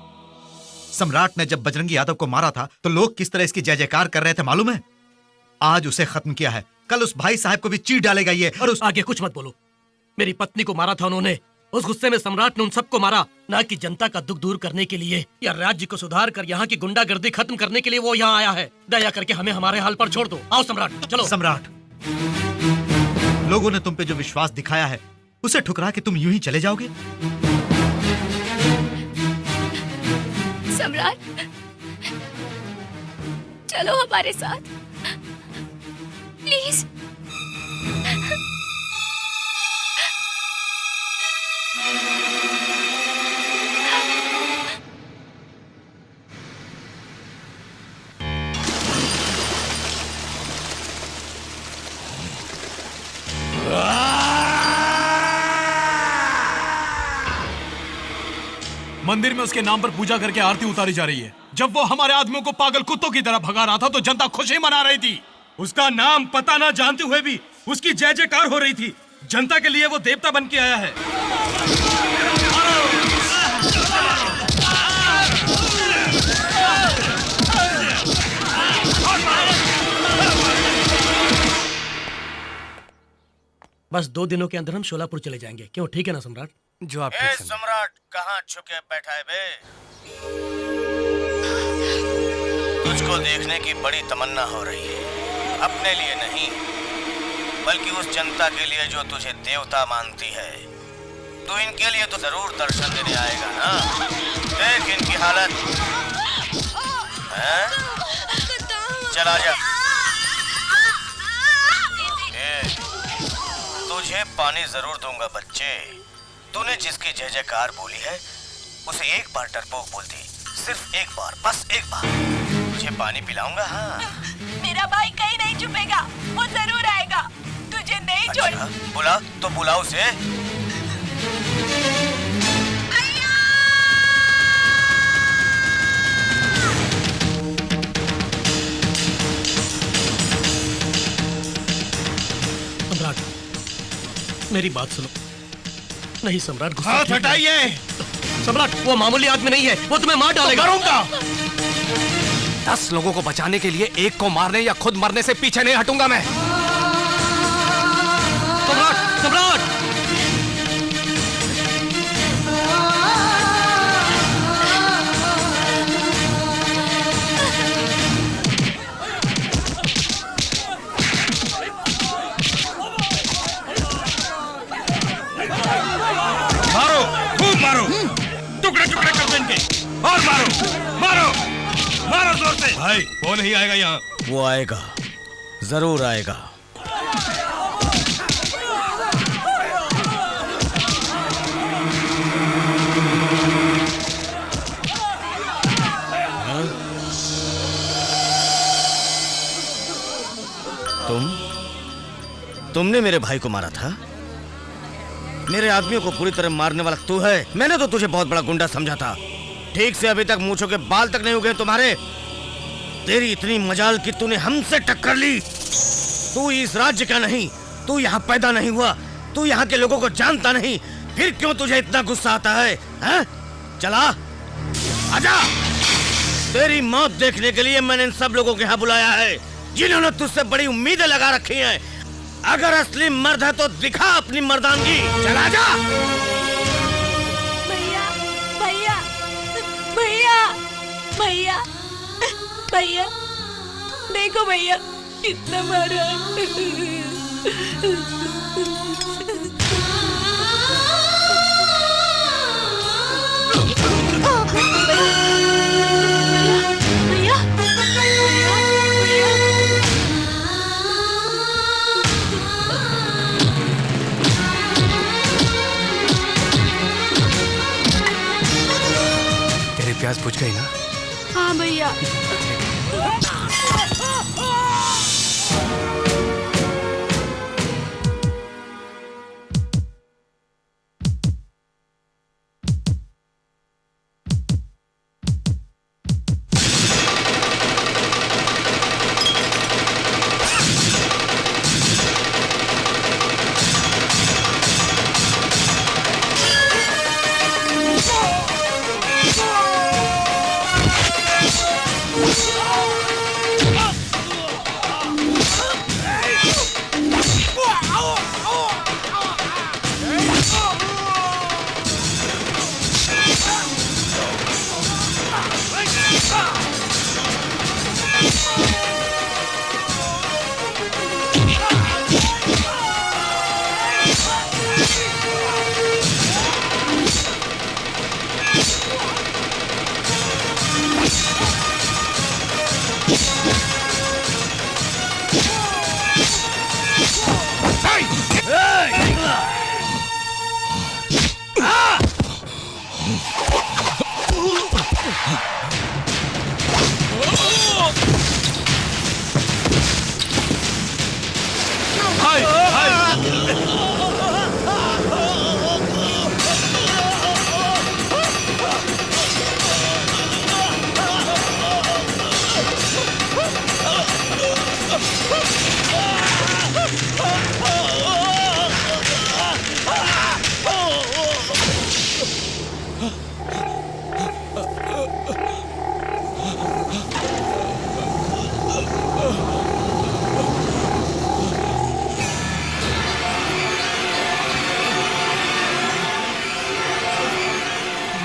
सम्राट ने जब बजरंगी यादव को मारा था तो लोग किस तरह इसकी जय जयकार कर रहे थे मालूम है? आज उसे खत्म किया है, कल उस भाई साहब को भी चीर डालेगा ये। और उस आगे कुछ मत बोलो। मेरी पत्नी को मारा था उन्होंने। उस गुस्से में सम्राट ने उन सबको मारा, ना कि जनता का दुख दूर करने के लिए या राज्य को सुधार कर यहाँ की गुंडागर्दी खत्म करने के लिए वो यहाँ आया है। दया करके हमें हमारे हाल पर छोड़ दो। आओ सम्राट, चलो। सम्राट, लोगों ने तुम पे जो विश्वास दिखाया है उसे ठुकरा के तुम यूं ही चले जाओगे? सम्राट, चलो हमारे साथ प्लीज। मंदिर में उसके नाम पर पूजा करके आरती उतारी जा रही है। जब वो हमारे आदमियों को पागल कुत्तों की तरह भगा रहा था तो जनता खुशी मना रही थी। उसका नाम पता ना जानते हुए भी उसकी जय जयकार हो रही थी। जनता के लिए वो देवता बन के आया है। बस 2 दिनों के अंदर हम शोलापुर चले जाएंगे। क्यों, ठीक है ना सम्राट? जो आप सम्राट, कहाँ छुके बैठा है बे? तुझको देखने की बड़ी तमन्ना हो रही है, अपने लिए नहीं बल्कि उस जनता के लिए जो तुझे देवता मानती है। तू इनके लिए तो जरूर दर्शन देने आएगा ना? देख इनकी हालत है? चल आजा। तुझे पानी जरूर दूंगा बच्चे। तूने जिसकी जय जयकार बोली है उसे एक बार डरपोक बोल दी, सिर्फ एक बार, बस एक बार। तुझे पानी पिलाऊंगा। हाँ, मेरा भाई कहीं नहीं छुपेगा, वो जरूर आएगा। तुझे नहीं छोड़। अच्छा, बुला तो बुला उसे। सम्राट, मेरी बात सुनो। नहीं सम्राट, गुस्सा हाथ हटाइए। सम्राट, वो मामूली आदमी नहीं है, वो तुम्हें मार डालेगा। करूंगा। 10 लोगों को बचाने के लिए एक को मारने या खुद मरने से पीछे नहीं हटूंगा मैं। सम्राट, सम्राट! मारो, खूब मारो, टुकड़े टुकड़े कर दो इनके। और मारो, मारो, मारो जोर से। भाई, वो नहीं आएगा यहाँ। वो आएगा, जरूर आएगा। तुमने मेरे भाई को मारा था? मेरे आदमियों को पूरी तरह मारने वाला तू है। मैंने तो तुझे बहुत बड़ा गुंडा समझा था। ठीक से अभी तक मूंछों के बाल तक नहीं उगे तुम्हारे। तेरी इतनी मजाल कि तूने हमसे टक्कर ली। तू इस राज्य का नहीं, तू यहाँ पैदा नहीं हुआ, तू यहाँ के लोगों को जानता नहीं, फिर क्यों तुझे इतना गुस्सा आता है? हैं? चला आजा। तेरी मौत देखने के लिए मैंने इन सब लोगों के यहाँ बुलाया है, जिन्होंने तुझसे बड़ी उम्मीदें लगा रखी हैं। अगर असली मर्द है तो दिखा अपनी मर्दानगी। चला जा। भैया, भैया, भैया, भैया, भैया, देखो भैया कितना मारा है। प्यास बुझ गई ना? हाँ भैया।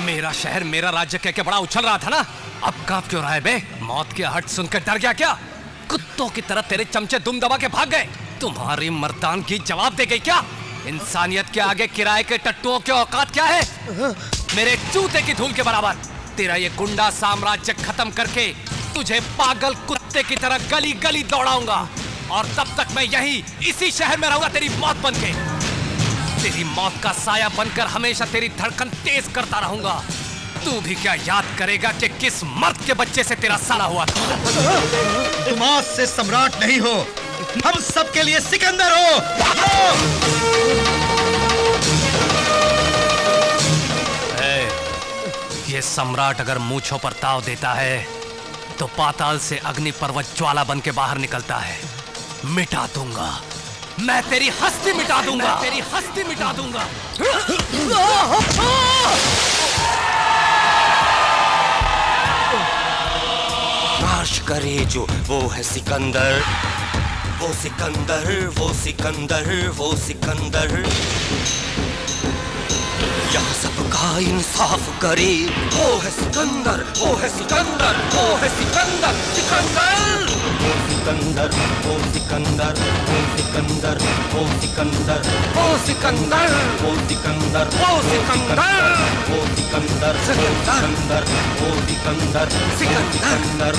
मेरा शहर मेरा राज्य कह के बड़ा उछल रहा था ना, अब कांप क्यों रहा है बे? मौत की आहट सुनकर डर गया क्या? कुत्तों की तरह तेरे चमचे दुम दबा के भाग गए। तुम्हारी मर्दान की जवाब दे गई क्या? इंसानियत के आगे किराए के टट्टुओं की औकात क्या है? मेरे जूते की धूल के बराबर। तेरा ये गुंडा साम्राज्य खत्म करके तुझे पागल कुत्ते की तरह गली गली दौड़ाऊंगा, और तब तक मैं यही इसी शहर में रहूंगा तेरी मौत बनके। तेरी मौत का साया बनकर हमेशा तेरी धड़कन तेज करता रहूंगा। तू भी क्या याद करेगा कि किस मर्द के बच्चे से तेरा साला हुआ था? तुम आज से सम्राट नहीं हो, हम सबके लिए सिकंदर हो। ये सम्राट अगर मूंछों पर ताव देता है तो पाताल से अग्नि पर्वत ज्वाला बन के बाहर निकलता है। मिटा दूंगा मैं, तेरी हस्ती मिटा दूंगा, तेरी हस्ती मिटा दूंगा। नाश करे जो वो है सिकंदर, वो सिकंदर, वो सिकंदर, वो सिकंदर। यहाँ सबका इंसाफ करे, वो है सिकंदर, वो है सिकंदर, वो है सिकंदर, सिकंदर। वो सिकंदर, वो सिकंदर, वो सिकंदर, वो सिकंदर, वो सिकंदर, वो सिकंदर, वो सिकंदर, वो सिकंदर, सिकंदर, वो सिकंदर, सिकंदर।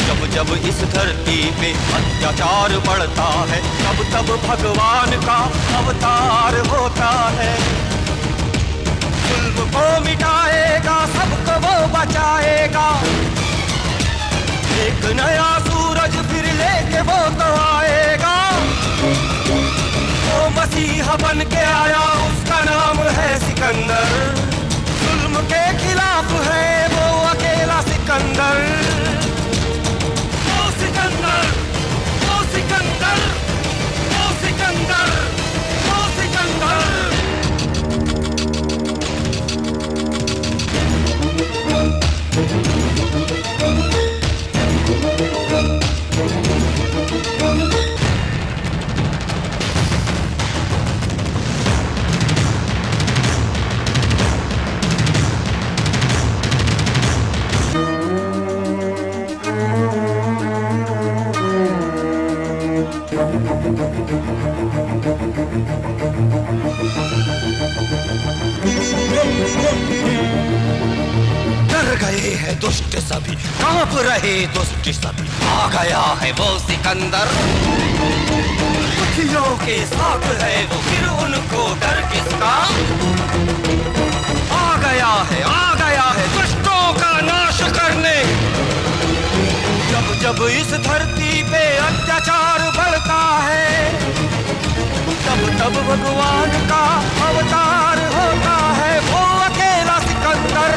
जब जब इस धरती पे अत्याचार बढ़ता है, तब तब भगवान का अवतार होता है। जुल्म को मिटाएगा, सबको वो बचाएगा। एक नया सूरज फिर लेके वो तो आएगा। वो मसीहा बन के आया, उसका नाम है सिकंदर। जुल्म के खिलाफ है वो अकेला सिकंदर। सिकंदर, वो सिकंदर, वो सिकंदर, वो सिकंदर। डर गए हैं दुष्ट सभी, कांप रहे दुष्ट सभी। आ गया है वो सिकंदर, दुखियों के साथ है वो, फिर उनको डर किसका? आ गया है जब इस धरती पे अत्याचार बढ़ता है, तब तब भगवान का अवतार होता है वो अकेला सिकंदर।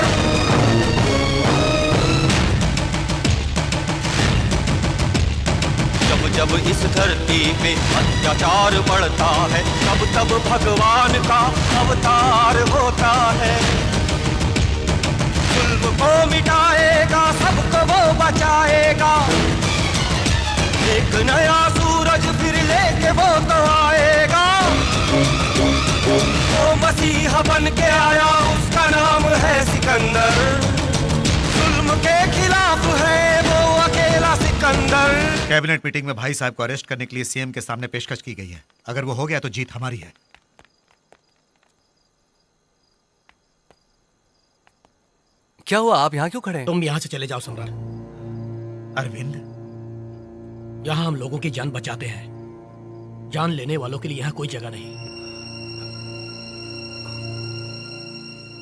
जब जब इस धरती पे अत्याचार बढ़ता है, तब तब भगवान का अवतार होता है। जुल्म को मिटाएगा, सबको वो बचाएगा। एक नया सूरज फिर लेके वो तो आएगा। वो मसीहा बन के आया, उसका नाम है सिकंदर। जुल्म के खिलाफ है वो अकेला सिकंदर। कैबिनेट मीटिंग में भाई साहब को अरेस्ट करने के लिए सीएम के सामने पेशकश की गई है। अगर वो हो गया तो जीत हमारी है। क्या हुआ, आप यहाँ क्यों खड़े हैं? तुम यहाँ से चले जाओ सम्राट। अरविंद, यहाँ हम लोगों की जान बचाते हैं, जान लेने वालों के लिए यहाँ कोई जगह नहीं।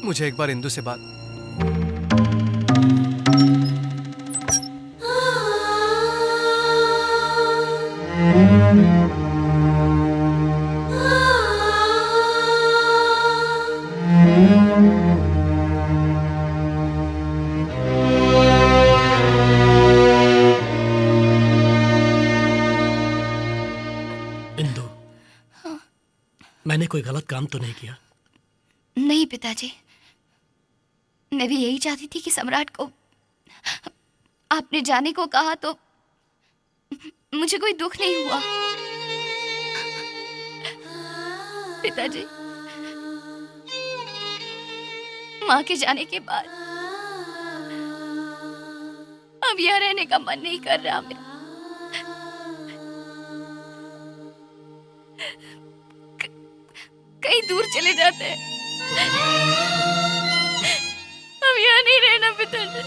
मुझे एक बार इंदु से बात। मैंने कोई गलत काम तो नहीं किया? नहीं पिताजी, मैं भी यही चाहती थी कि सम्राट को आपने जाने को कहा तो मुझे कोई दुख नहीं हुआ। पिताजी, माँ के जाने के बाद अब यहाँ रहने का मन नहीं कर रहा मेरा। कहीं दूर चले जाते हैं, अब यहाँ नहीं रहना पिताजी।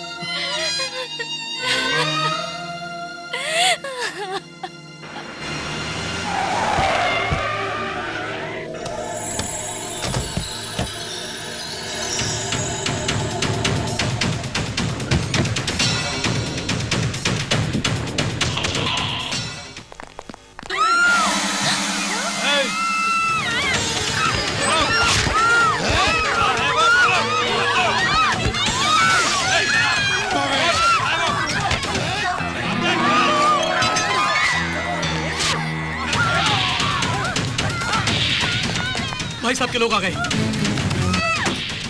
भाई साहब के लोग आ गए,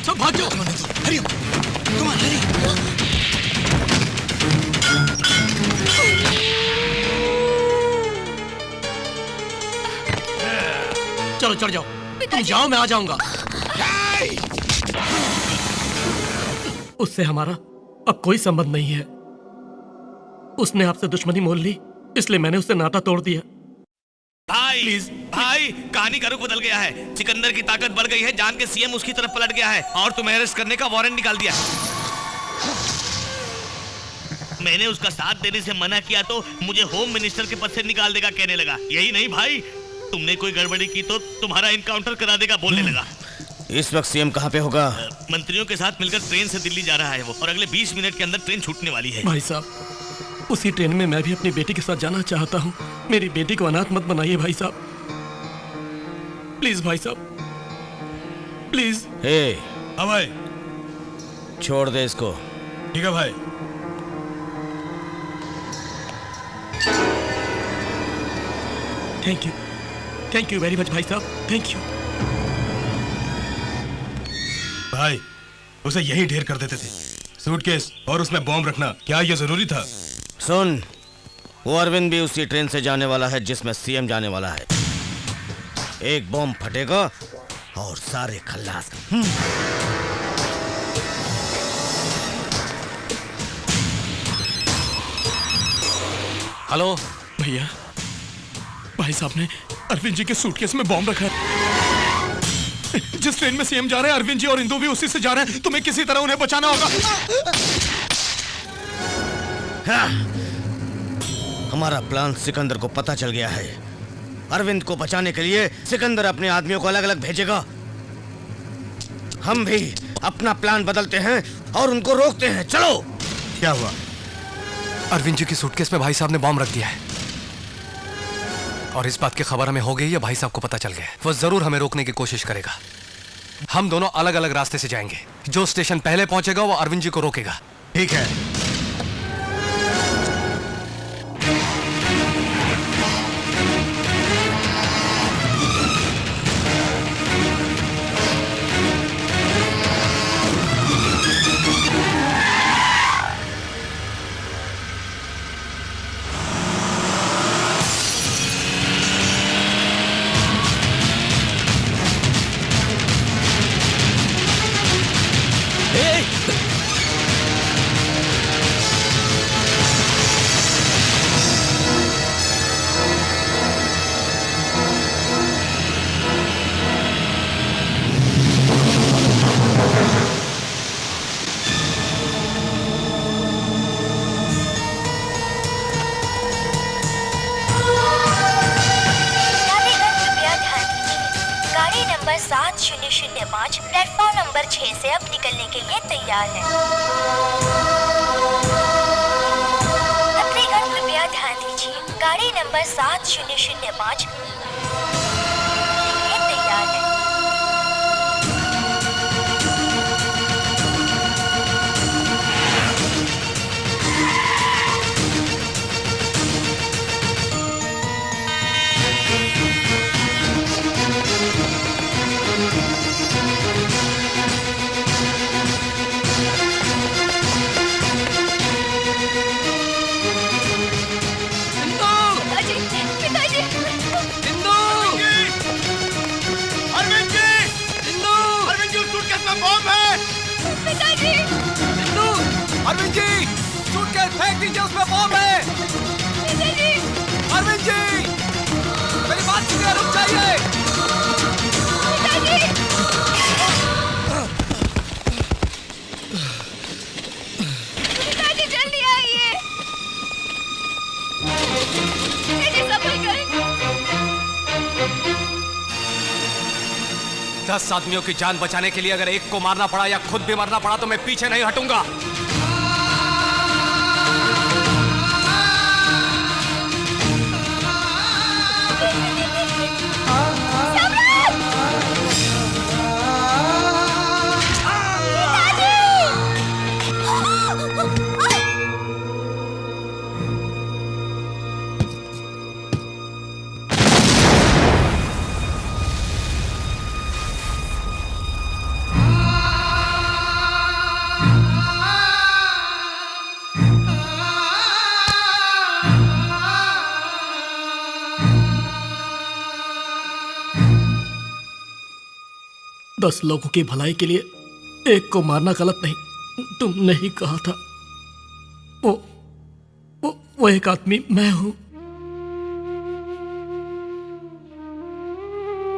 सब भाग जाओ। हरी चलो चढ़ जाओ, तुम जाओ मैं आ जाऊंगा। उससे हमारा अब कोई संबंध नहीं है। उसने आपसे दुश्मनी मोल ली, इसलिए मैंने उससे नाता तोड़ दिया। भाई भाई, कहानी का रुख बदल गया है। सिकंदर की ताकत बढ़ गई है, जान के सीएम उसकी तरफ पलट गया है और तुम्हें अरेस्ट करने का वारंट निकाल दिया। मैंने उसका साथ देने से मना किया तो मुझे होम मिनिस्टर के पद से निकाल देगा कहने लगा। यही नहीं भाई, तुमने कोई गड़बड़ी की तो तुम्हारा इनकाउंटर करा देगा बोलने लगा। इस वक्त सीएम कहाँ पे होगा? मंत्रियों के साथ मिलकर ट्रेन से दिल्ली जा रहा है वो, और अगले 20 मिनट के अंदर ट्रेन छूटने वाली है। भाई साहब, उसी ट्रेन में मैं भी अपनी बेटी के साथ जाना चाहता हूँ। मेरी बेटी को अनाथ मत बनाइए भाई साहब, प्लीज भाई साहब, प्लीज। हाँ भाई, छोड़ दे इसको। ठीक है भाई। थैंक यू वेरी मच भाई साहब, थैंक यू। भाई, उसे यही ढेर कर देते थे, सूटकेस और उसमें बॉम्ब रखना क्या ये जरूरी था? सुन, वो अरविंद भी उसी ट्रेन से जाने वाला है जिसमें सीएम जाने वाला है। एक बॉम्ब फटेगा और सारे खल्लास। हेलो भैया, भाई साहब ने अरविंद जी के सूटकेस में बॉम्ब रखा है। जिस ट्रेन में सीएम जा रहे हैं, अरविंद जी और इंदु भी उसी से जा रहे हैं। तुम्हें किसी तरह उन्हें बचाना होगा। हमारा प्लान सिकंदर को पता चल गया है। अरविंद को बचाने के लिए सिकंदर अपने आदमियों को अलग अलग भेजेगा। हम भी अपना प्लान बदलते हैं और उनको रोकते हैं। चलो। क्या हुआ? अरविंद जी की सूटकेस में भाई साहब ने बॉम्ब रख दिया है और इस बात की खबर हमें हो गई है, भाई साहब को पता चल गया है। वो जरूर हमें रोकने की कोशिश करेगा। हम दोनों अलग अलग रास्ते से जाएंगे। जो स्टेशन पहले पहुंचेगा वो अरविंद जी को रोकेगा। ठीक है। नंबर 7005 प्लेटफॉर्म नंबर 6 से अब निकलने के लिए तैयार है। यात्रीगण कृपया ध्यान दीजिए, गाड़ी नंबर 7005 तैयार है। अरविंद जी, सूटकेस फेंक दीजिए, उसमें बॉम्ब है। अरविंद जी, मेरी बात सुनिए, रुक जाइए। पिताजी जल्दी आइए। पिताजी संभल कर। 10 आदमियों की जान बचाने के लिए अगर एक को मारना पड़ा या खुद भी मरना पड़ा तो मैं पीछे नहीं हटूंगा। दस लोगों की भलाई के लिए एक को मारना गलत नहीं, तुमने ही कहा था। वो एक आदमी मैं हूं।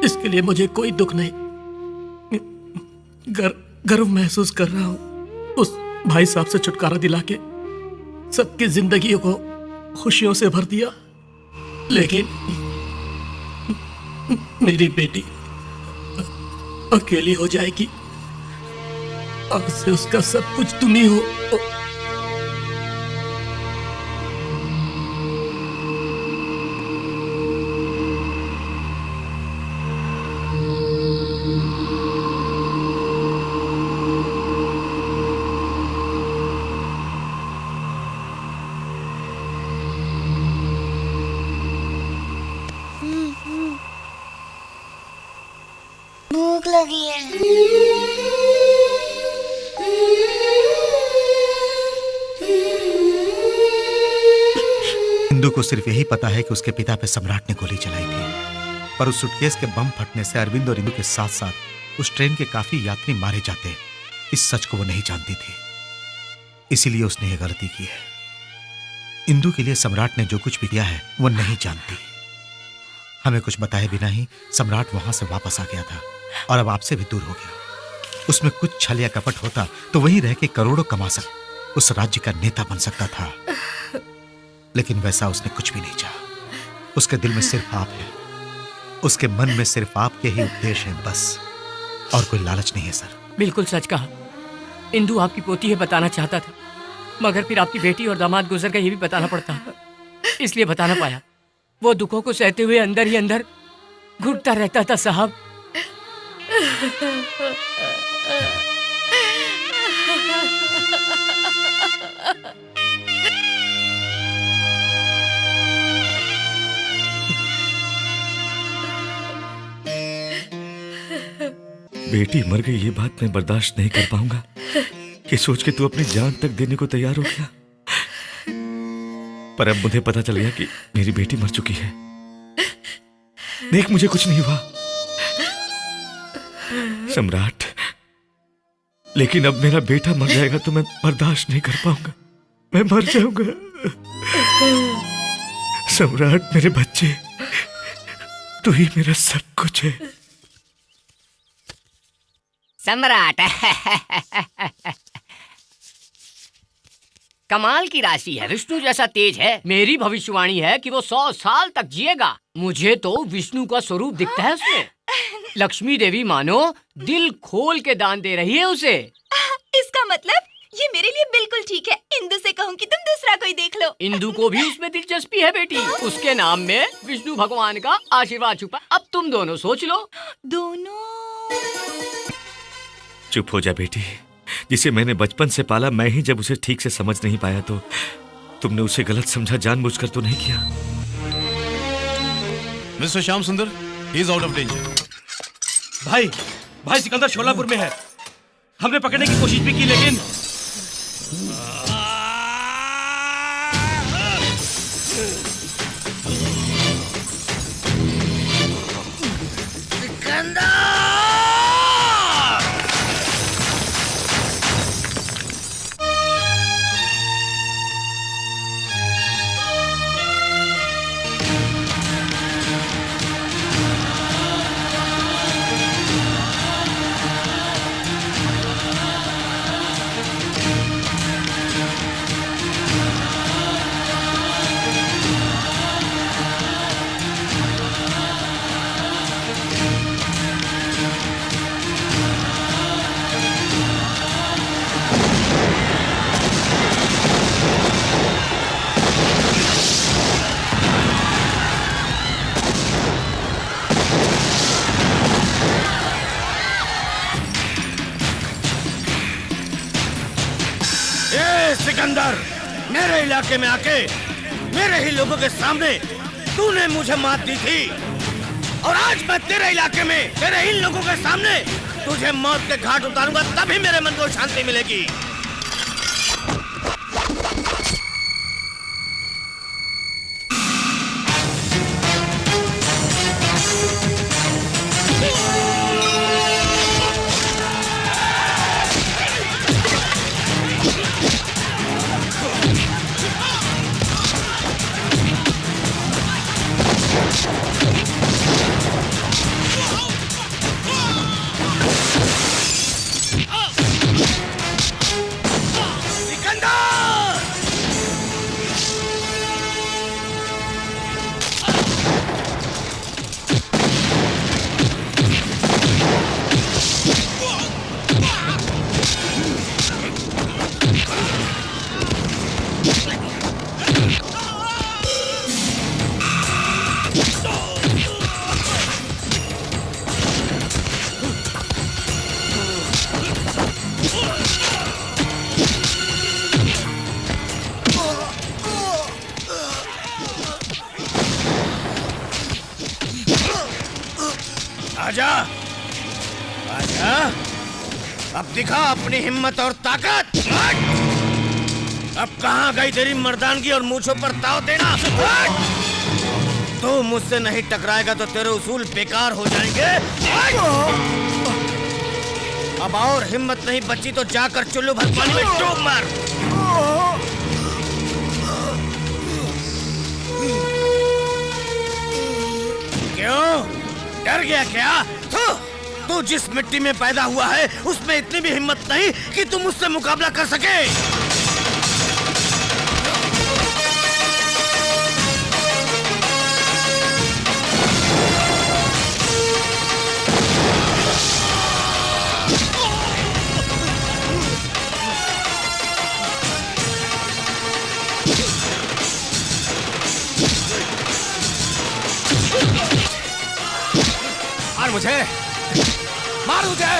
इसके लिए मुझे कोई दुख नहीं। गर्व महसूस कर रहा हूं उस भाई साहब से छुटकारा दिला के सबकी जिंदगी को खुशियों से भर दिया। लेकिन मेरी बेटी अकेली हो जाएगी। अब से उसका सब कुछ तुम ही हो। भूख लगी है। इंदु को सिर्फ यही पता है कि उसके पिता पे सम्राट ने गोली चलाई थी, पर उस सुटकेस के बम फटने से अरविंद और इंदु के साथ साथ उस ट्रेन के काफी यात्री मारे जाते, इस सच को वो नहीं जानती थी। इसीलिए उसने ये गलती की है। इंदु के लिए सम्राट ने जो कुछ भी किया है वो नहीं जानती। हमें कुछ बताए बिना ही सम्राट वहां से वापस आ गया था और अब आपसे भी दूर हो गया। उसमें कुछ छल या कपट होता तो वहीं रह के करोड़ों कमा उस राज्य का नेता बन सकता था, लेकिन वैसा उसने कुछ भी नहीं चाहा। उसके दिल में सिर्फ आप है, उसके मन में सिर्फ आपके ही उपदेश हैं बस, और कोई लालच नहीं है सर। बिल्कुल सच कहा। इंदु आपकी पोती है बताना चाहता था, मगर फिर आपकी बेटी और दामाद गुजर गए ये भी बताना पड़ता, इसलिए बता ना पाया। वो दुखों को सहते हुए अंदर ही अंदर घुटता रहता था साहब। बेटी मर गई ये बात मैं बर्दाश्त नहीं कर पाऊंगा। ये सोच के तू अपनी जान तक देने को तैयार हो गया। पर अब मुझे पता चल गया कि मेरी बेटी मर चुकी है। देख, मुझे कुछ नहीं हुआ सम्राट, लेकिन अब मेरा बेटा मर जाएगा तो मैं बर्दाश्त नहीं कर पाऊंगा। मैं मर जाऊंगा। सम्राट, मेरे बच्चे, तू ही मेरा सब कुछ है। सम्राट कमाल की राशि है, विष्णु जैसा तेज है। मेरी भविष्यवाणी है कि वो 100 साल तक जिएगा। मुझे तो विष्णु का स्वरूप दिखता है उसमें। लक्ष्मी देवी मानो दिल खोल के दान दे रही है उसे। इसका मतलब ये मेरे लिए बिल्कुल ठीक है। इंदु से कहूँ कि तुम दूसरा कोई देख लो। इंदु को भी उसमें दिलचस्पी है बेटी। उसके नाम में विष्णु भगवान का आशीर्वाद छुपा। अब तुम दोनों सोच लो। दोनों? चुप हो जा बेटी। जिसे मैंने बचपन से पाला, मैं ही जब उसे ठीक से समझ नहीं पाया तो तुमने उसे गलत समझा। जानबूझकर तो नहीं किया। मिस्टर श्याम सुंदर, he is out of danger. भाई सिकंदर शोलापुर में है। हमने पकड़ने की कोशिश भी की लेकिन सिकंदर, मेरे इलाके में आके मेरे ही लोगों के सामने तूने मुझे मात दी थी, और आज मैं तेरे इलाके में तेरे इन लोगों के सामने तुझे मौत के घाट उतारूंगा, तभी मेरे मन को शांति मिलेगी। आजा, आजा, अब दिखा अपनी हिम्मत और ताकत। अब कहाँ गई तेरी मर्दानगी और मूंछों पर ताव देना? तू मुझसे नहीं टकराएगा तो तेरे उसूल बेकार हो जाएंगे। अब और हिम्मत नहीं बची तो जाकर चुल्लू भर पानी में डूब मार। क्यों डर गया क्या? तू जिस मिट्टी में पैदा हुआ है उसमें इतनी भी हिम्मत नहीं कि तुम मुझसे मुकाबला कर सके। मुझे, मार मुझे।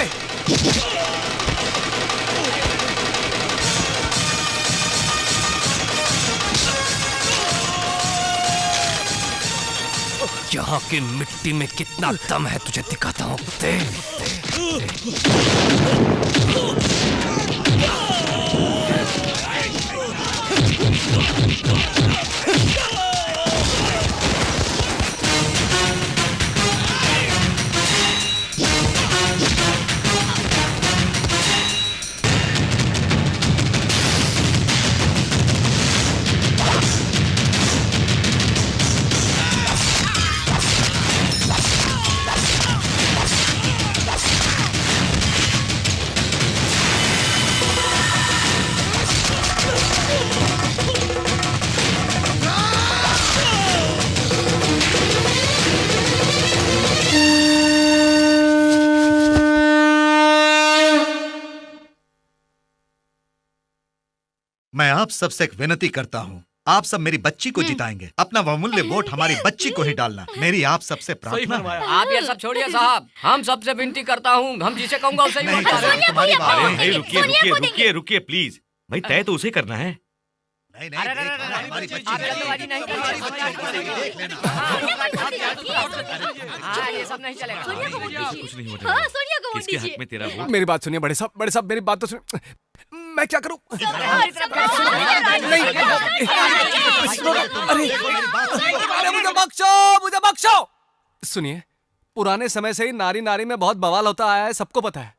यहाँ की मिट्टी में कितना दम है तुझे दिखाता हूँ। मैं आप सबसे एक विनती करता हूँ, आप सब मेरी बच्ची को जिताएंगे। अपना बहुमूल्य वोट हमारी बच्ची को ही डालना, मेरी आप सबसे प्रार्थना है। आप ये सब छोड़िए साहब, हम सबसे विनती करता हूँ, हम जिसे कहूँगा उसे ही वोट डालेंगे। अरे भाई रुकिए रुकिए रुकिए रुकिए प्लीज भाई, तय तो उसे करना है। नहीं नहीं, हमारी बच्ची जल्दबाजी नहीं ये सब नहीं चलेगा। कुछ नहीं होता। किसके हक में तेरा वोट? मेरी बात सुनिए बड़े साहब मेरी बात तो सुनिए। मैं क्या करूं? अरे मुझे बख्शो। सुनिए, पुराने समय से ही नारी नारी में बहुत बवाल होता आया है, सबको पता है।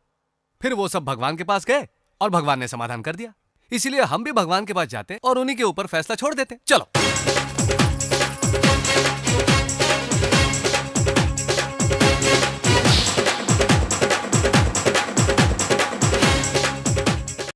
फिर वो सब भगवान के पास गए और भगवान ने समाधान कर दिया। इसीलिए हम भी भगवान के पास जाते और उन्हीं के ऊपर फैसला छोड़ देते। चलो।